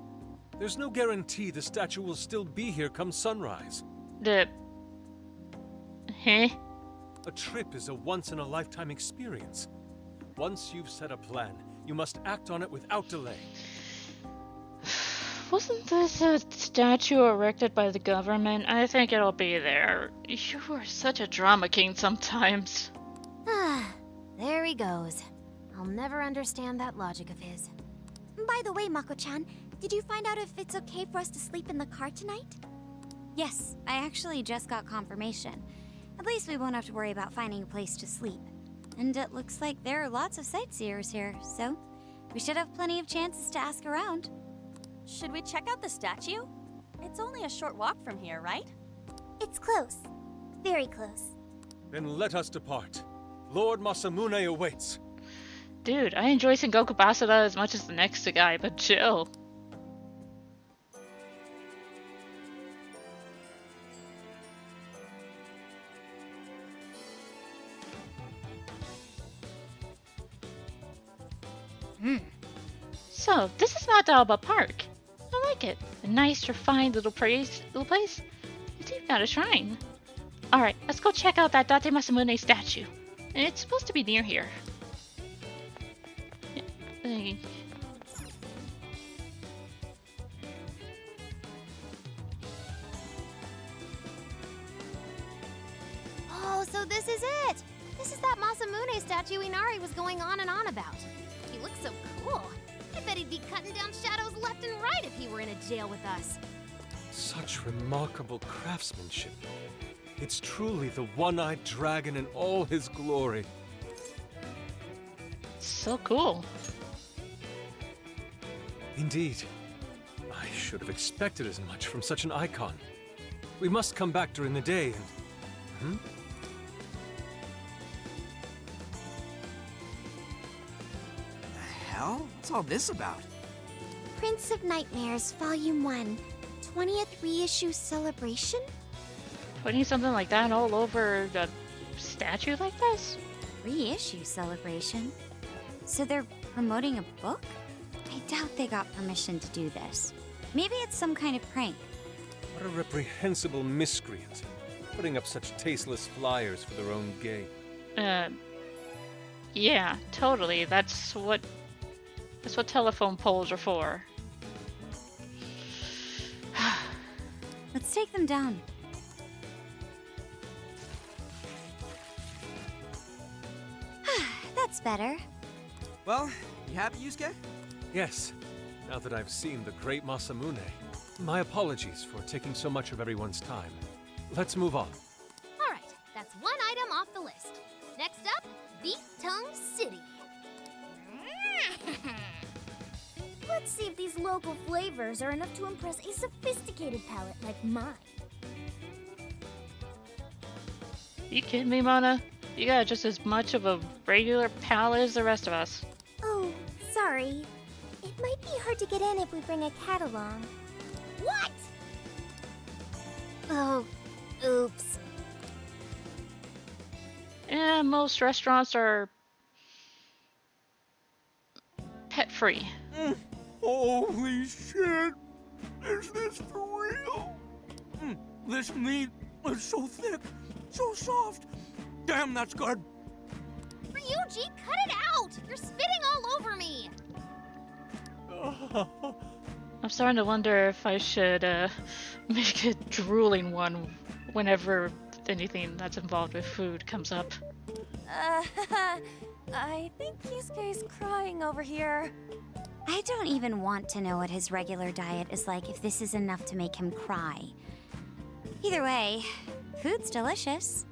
Speaker 5: There's no guarantee the statue will still be here come sunrise.
Speaker 1: Huh?
Speaker 5: A trip is a once-in-a-lifetime experience. Once you've set a plan, you must act on it without delay.
Speaker 1: Wasn't this a statue erected by the government? I think it'll be there. You are such a drama king sometimes.
Speaker 11: Ah, there he goes. I'll never understand that logic of his.
Speaker 8: By the way, Mako-chan, did you find out if it's okay for us to sleep in the car tonight?
Speaker 2: Yes, I actually just got confirmation. At least we won't have to worry about finding a place to sleep. And it looks like there are lots of sightseers here, so we should have plenty of chances to ask around.
Speaker 10: Should we check out the statue? It's only a short walk from here, right?
Speaker 8: It's close. Very close.
Speaker 5: Then let us depart. Lord Masamune awaits.
Speaker 1: Dude, I enjoy Sengoku Basara as much as the next guy, but chill. So, this is Mount Alba Park. I like it. A nice, refined little place. It's even got a shrine. Alright, let's go check out that Date Masamune statue. It's supposed to be near here.
Speaker 11: Oh, so this is it! This is that Masamune statue Inari was going on and on about. He looks so cool. I bet he'd be cutting down shadows left and right if he were in a jail with us.
Speaker 5: Such remarkable craftsmanship. It's truly the one-eyed dragon in all his glory.
Speaker 1: So cool.
Speaker 5: Indeed. I should have expected as much from such an icon. We must come back during the day and...
Speaker 7: The hell? What's all this about?
Speaker 8: Prince of Nightmares, Volume 1. 20th reissue celebration?
Speaker 1: Putting something like that all over a statue like this?
Speaker 13: Reissue celebration? So they're promoting a book? I doubt they got permission to do this. Maybe it's some kind of prank.
Speaker 5: What a reprehensible miscreant. Putting up such tasteless flyers for their own gain.
Speaker 1: Yeah, totally. That's what telephone poles are for.
Speaker 13: Let's take them down. That's better.
Speaker 7: Well, you happy, Yusuke?
Speaker 5: Yes, now that I've seen the great Masamune. My apologies for taking so much of everyone's time. Let's move on.
Speaker 11: All right, that's one item off the list. Next up, Beef Tongue City.
Speaker 8: Let's see if these local flavors are enough to impress a sophisticated palate like mine.
Speaker 1: You kidding me, Mona? You got just as much of a regular palate as the rest of us.
Speaker 8: Oh, sorry. It might be hard to get in if we bring a cat along.
Speaker 11: What?
Speaker 8: Oh, oops.
Speaker 1: Yeah, most restaurants are pet-free.
Speaker 7: Holy shit! Is this for real? This meat is so thick, so soft. Damn, that's good.
Speaker 11: Ryuji, cut it out! You're spitting all over me!
Speaker 1: I'm starting to wonder if I should make a drooling one whenever anything that's involved with food comes up.
Speaker 10: I think Yusuke's crying over here.
Speaker 13: I don't even want to know what his regular diet is like if this is enough to make him cry. Either way, food's delicious.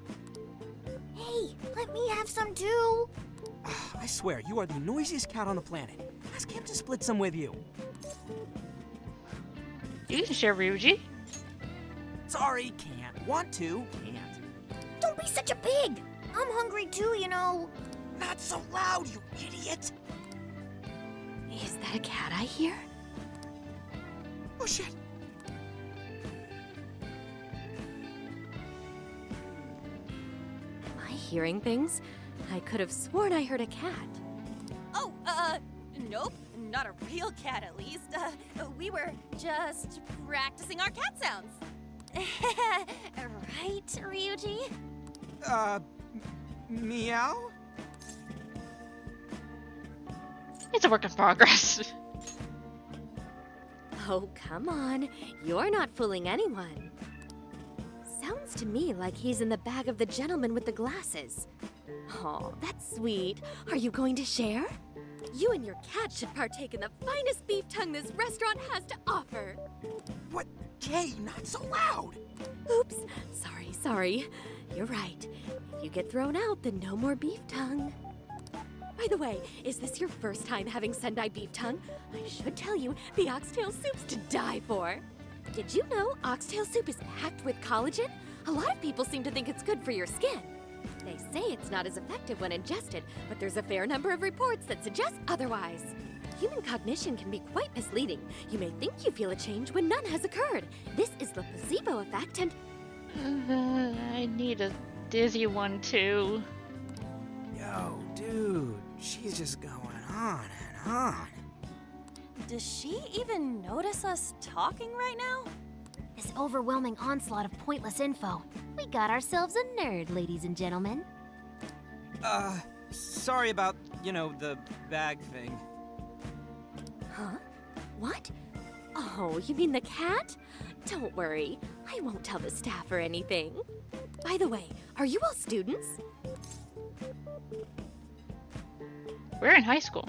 Speaker 8: Hey, let me have some too.
Speaker 7: I swear, you are the noisiest cat on the planet. Ask him to split some with you.
Speaker 1: You can share, Ryuji.
Speaker 7: Sorry, can't. Want to, can't.
Speaker 8: Don't be such a pig. I'm hungry too, you know.
Speaker 7: Not so loud, you idiot.
Speaker 11: Is that a cat I hear?
Speaker 7: Oh, shit.
Speaker 11: Am I hearing things? I could have sworn I heard a cat.
Speaker 10: Oh, nope. Not a real cat, at least. We were just practicing our cat sounds. Right, Ryuji?
Speaker 7: Meow?
Speaker 1: It's a work in progress.
Speaker 11: Oh, come on. You're not fooling anyone. Sounds to me like he's in the bag of the gentleman with the glasses. Oh, that's sweet. Are you going to share? You and your cat should partake in the finest beef tongue this restaurant has to offer.
Speaker 7: What? Kay, not so loud.
Speaker 11: Oops. Sorry. You're right. If you get thrown out, then no more beef tongue. By the way, is this your first time having Sendai beef tongue? I should tell you, the oxtail soup's to die for. Did you know oxtail soup is packed with collagen? A lot of people seem to think it's good for your skin. They say it's not as effective when ingested, but there's a fair number of reports that suggest otherwise. Human cognition can be quite misleading. You may think you feel a change when none has occurred. This is the placebo effect and...
Speaker 1: I need a dizzy one too.
Speaker 7: Yo, dude, she's just going on and on.
Speaker 10: Does she even notice us talking right now?
Speaker 11: This overwhelming onslaught of pointless info. We got ourselves a nerd, ladies and gentlemen.
Speaker 7: Sorry about, the bag thing.
Speaker 11: Huh? What? Oh, you mean the cat? Don't worry, I won't tell the staff or anything. By the way, are you all students?
Speaker 1: We're in high school.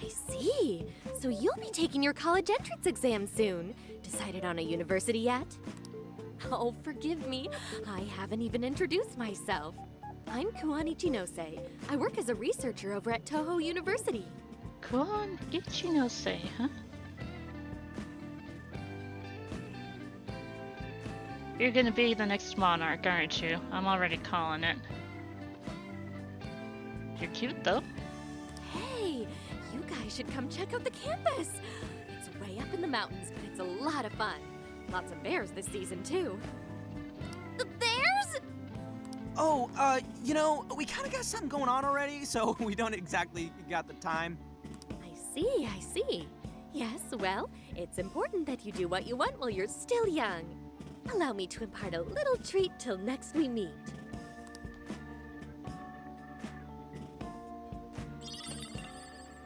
Speaker 11: I see. So you'll be taking your college entrance exam soon. Decided on a university yet? Oh, forgive me. I haven't even introduced myself. I'm Kuan Ichinose. I work as a researcher over at Toho University.
Speaker 1: Kuan Ichinose, huh? You're gonna be the next monarch, aren't you? I'm already calling it. You're cute, though.
Speaker 11: Hey, you guys should come check out the campus. It's way up in the mountains, but it's a lot of fun. Lots of bears this season, too.
Speaker 10: The bears?
Speaker 7: Oh, you know, we kind of got something going on already, so we don't exactly got the time.
Speaker 11: I see. Yes, well, it's important that you do what you want while you're still young. Allow me to impart a little treat till next we meet.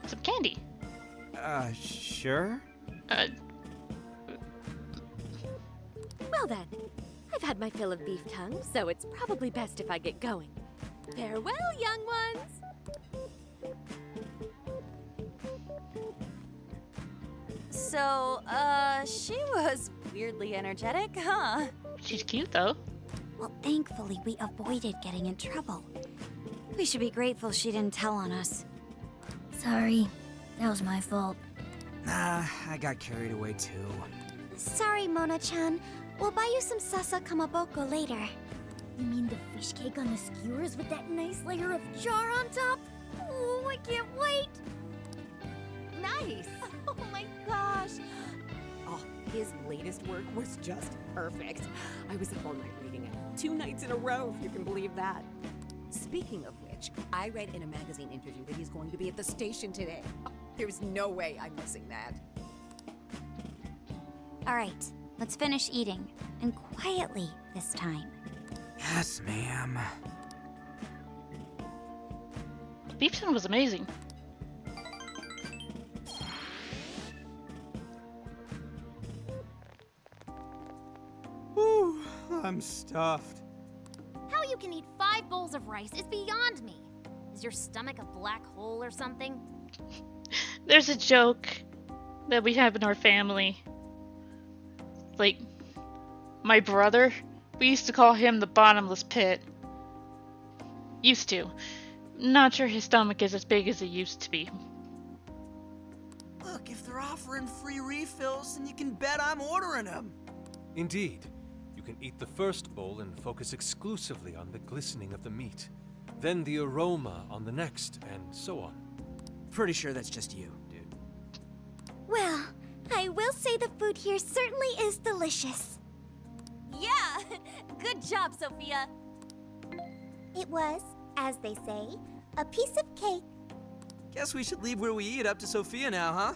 Speaker 1: Some candy.
Speaker 7: Sure?
Speaker 11: Well then, I've had my fill of beef tongue, so it's probably best if I get going. Farewell, young ones!
Speaker 10: So, she was weirdly energetic, huh?
Speaker 1: She's cute, though.
Speaker 13: Well, thankfully, we avoided getting in trouble. We should be grateful she didn't tell on us. Sorry, that was my fault.
Speaker 7: Nah, I got carried away too.
Speaker 8: Sorry, Mona-chan. We'll buy you some sasa kamaboko later.
Speaker 13: You mean the fish cake on the skewers with that nice layer of char on top? Oh, I can't wait!
Speaker 15: Nice!
Speaker 10: Oh my gosh!
Speaker 15: Oh, his latest work was just perfect. I was up all night reading it. 2 nights in a row, if you can believe that. Speaking of which, I read in a magazine interview that he's going to be at the station today. There's no way I'm missing that.
Speaker 13: All right, let's finish eating. And quietly this time.
Speaker 7: Yes, ma'am.
Speaker 1: Beef tongue was amazing.
Speaker 7: Whew, I'm stuffed.
Speaker 11: How you can eat 5 bowls of rice is beyond me. Is your stomach a black hole or something?
Speaker 1: There's a joke that we have in our family. Like, my brother, we used to call him the bottomless pit. Used to. Not sure his stomach is as big as it used to be.
Speaker 7: Look, if they're offering free refills, then you can bet I'm ordering them.
Speaker 5: Indeed. You can eat the first bowl and focus exclusively on the glistening of the meat. Then the aroma on the next, and so on.
Speaker 7: Pretty sure that's just you, dude.
Speaker 8: Well, I will say the food here certainly is delicious.
Speaker 10: Yeah! Good job, Sophia!
Speaker 8: It was, as they say, a piece of cake.
Speaker 7: Guess we should leave where we eat up to Sophia now, huh?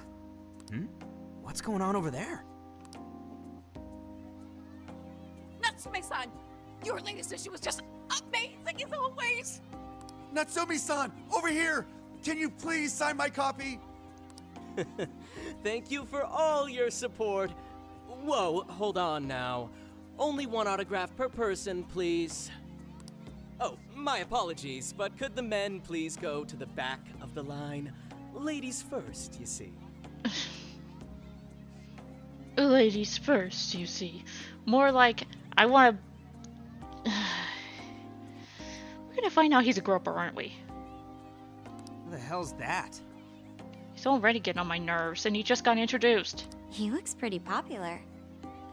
Speaker 7: What's going on over there?
Speaker 2: Natsume-san, your latest issue was just amazing as always!
Speaker 6: Natsumi-san, over here! Can you please sign my copy?
Speaker 16: Thank you for all your support. Whoa, hold on now. Only 1 autograph per person, please. Oh, my apologies, but could the men please go to the back of the line? Ladies first, you see.
Speaker 1: Ladies first, you see. More like, I want to... We're gonna find out he's a groper, aren't we?
Speaker 7: What the hell's that?
Speaker 1: He's already getting on my nerves, and he just got introduced.
Speaker 13: He looks pretty popular.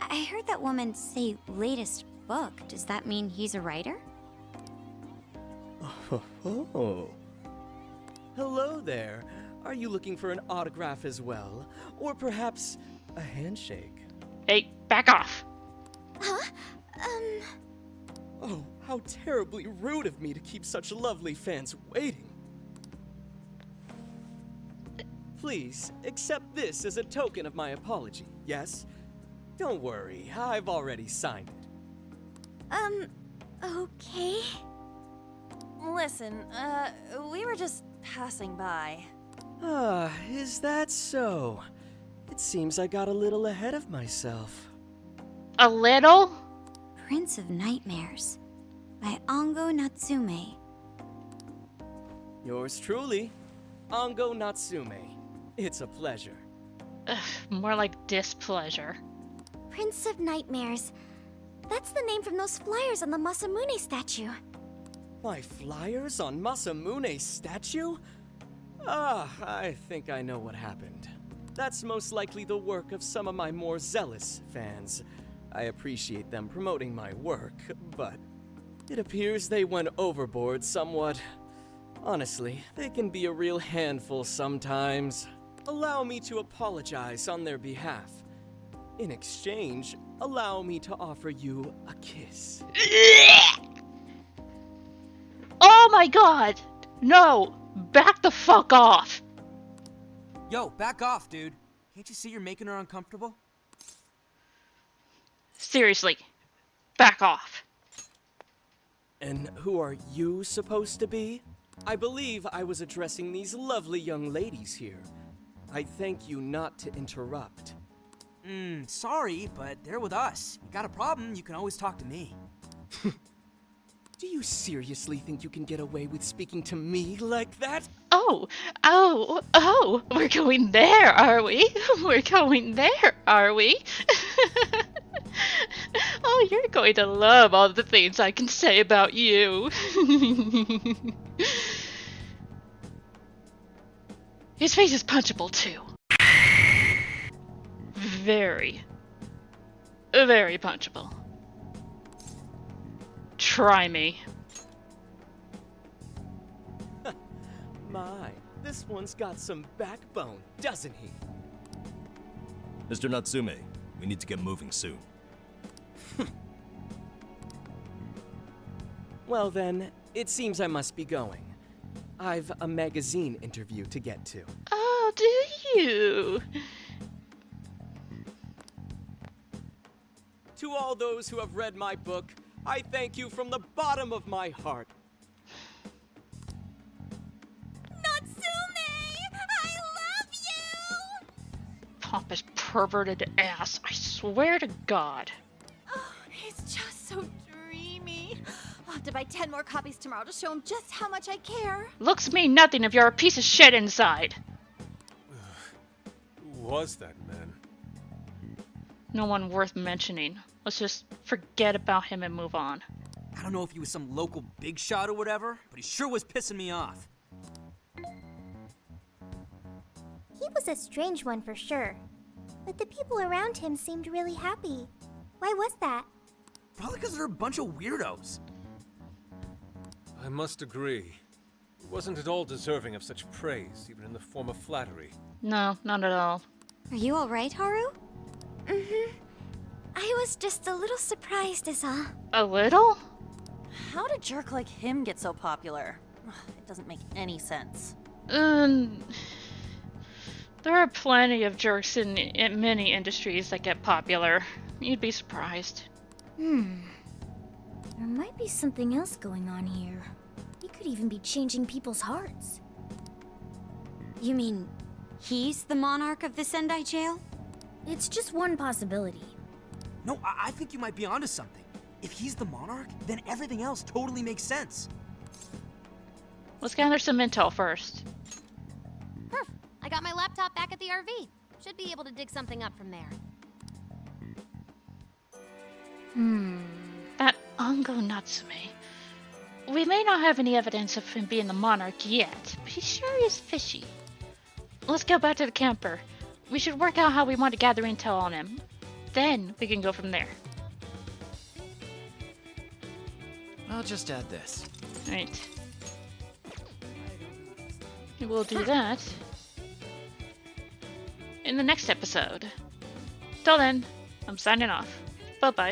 Speaker 13: I heard that woman say latest book. Does that mean he's a writer?
Speaker 16: Oh. Hello there. Are you looking for an autograph as well? Or perhaps a handshake?
Speaker 1: Hey, back off!
Speaker 13: Huh?
Speaker 16: Oh, how terribly rude of me to keep such lovely fans waiting. Please, accept this as a token of my apology, yes? Don't worry, I've already signed it.
Speaker 13: Okay.
Speaker 10: Listen, we were just passing by.
Speaker 16: Ah, is that so? It seems I got a little ahead of myself.
Speaker 1: A little?
Speaker 13: Prince of Nightmares by Ango Natsume.
Speaker 16: Yours truly, Ango Natsume. It's a pleasure.
Speaker 1: Ugh, more like displeasure.
Speaker 8: Prince of Nightmares. That's the name from those flyers on the Masamune statue.
Speaker 16: My flyers on Masamune's statue? Ah, I think I know what happened. That's most likely the work of some of my more zealous fans. I appreciate them promoting my work, but it appears they went overboard somewhat. Honestly, they can be a real handful sometimes. Allow me to apologize on their behalf. In exchange, allow me to offer you a kiss.
Speaker 1: Oh my god! No! Back the fuck off!
Speaker 7: Yo, back off, dude. Can't you see you're making her uncomfortable?
Speaker 1: Seriously, back off.
Speaker 16: And who are you supposed to be? I believe I was addressing these lovely young ladies here. I thank you not to interrupt.
Speaker 7: Sorry, but they're with us. You got a problem, you can always talk to me.
Speaker 16: Do you seriously think you can get away with speaking to me like that?
Speaker 1: Oh, we're going there, are we? We're going there, are we? Oh, you're going to love all the things I can say about you. His face is punchable too. Very, very punchable. Try me.
Speaker 16: My, this one's got some backbone, doesn't he?
Speaker 4: Mr. Natsume, we need to get moving soon.
Speaker 16: Well then, it seems I must be going. I've a magazine interview to get to.
Speaker 1: Oh, do you?
Speaker 16: To all those who have read my book, I thank you from the bottom of my heart.
Speaker 2: Natsume! I love you!
Speaker 1: Pompous perverted ass, I swear to God.
Speaker 2: Oh, it's just so dreamy. I'll have to buy 10 more copies tomorrow to show him just how much I care.
Speaker 1: Looks mean nothing if you're a piece of shit inside.
Speaker 5: Who was that man?
Speaker 1: No one worth mentioning. Let's just forget about him and move on.
Speaker 7: I don't know if he was some local big shot or whatever, but he sure was pissing me off.
Speaker 8: He was a strange one for sure. But the people around him seemed really happy. Why was that?
Speaker 7: Probably because they're a bunch of weirdos.
Speaker 5: I must agree. He wasn't at all deserving of such praise, even in the form of flattery.
Speaker 1: No, not at all.
Speaker 8: Are you alright, Haru? Mm-hmm. I was just a little surprised is all.
Speaker 1: A little?
Speaker 10: How did a jerk like him get so popular? It doesn't make any sense.
Speaker 1: There are plenty of jerks in many industries that get popular. You'd be surprised.
Speaker 8: There might be something else going on here. He could even be changing people's hearts.
Speaker 13: You mean he's the monarch of the Sendai jail?
Speaker 8: It's just one possibility.
Speaker 7: No, I think you might be onto something. If he's the monarch, then everything else totally makes sense.
Speaker 1: Let's gather some intel first.
Speaker 11: Perf! I got my laptop back at the RV. Should be able to dig something up from there.
Speaker 1: That Ango Natsume. We may not have any evidence of him being the monarch yet, but he sure is fishy. Let's go back to the camper. We should work out how we want to gather intel on him. Then we can go from there.
Speaker 17: I'll just add this.
Speaker 1: Right. We'll do that in the next episode. Till then, I'm signing off. Bye-bye.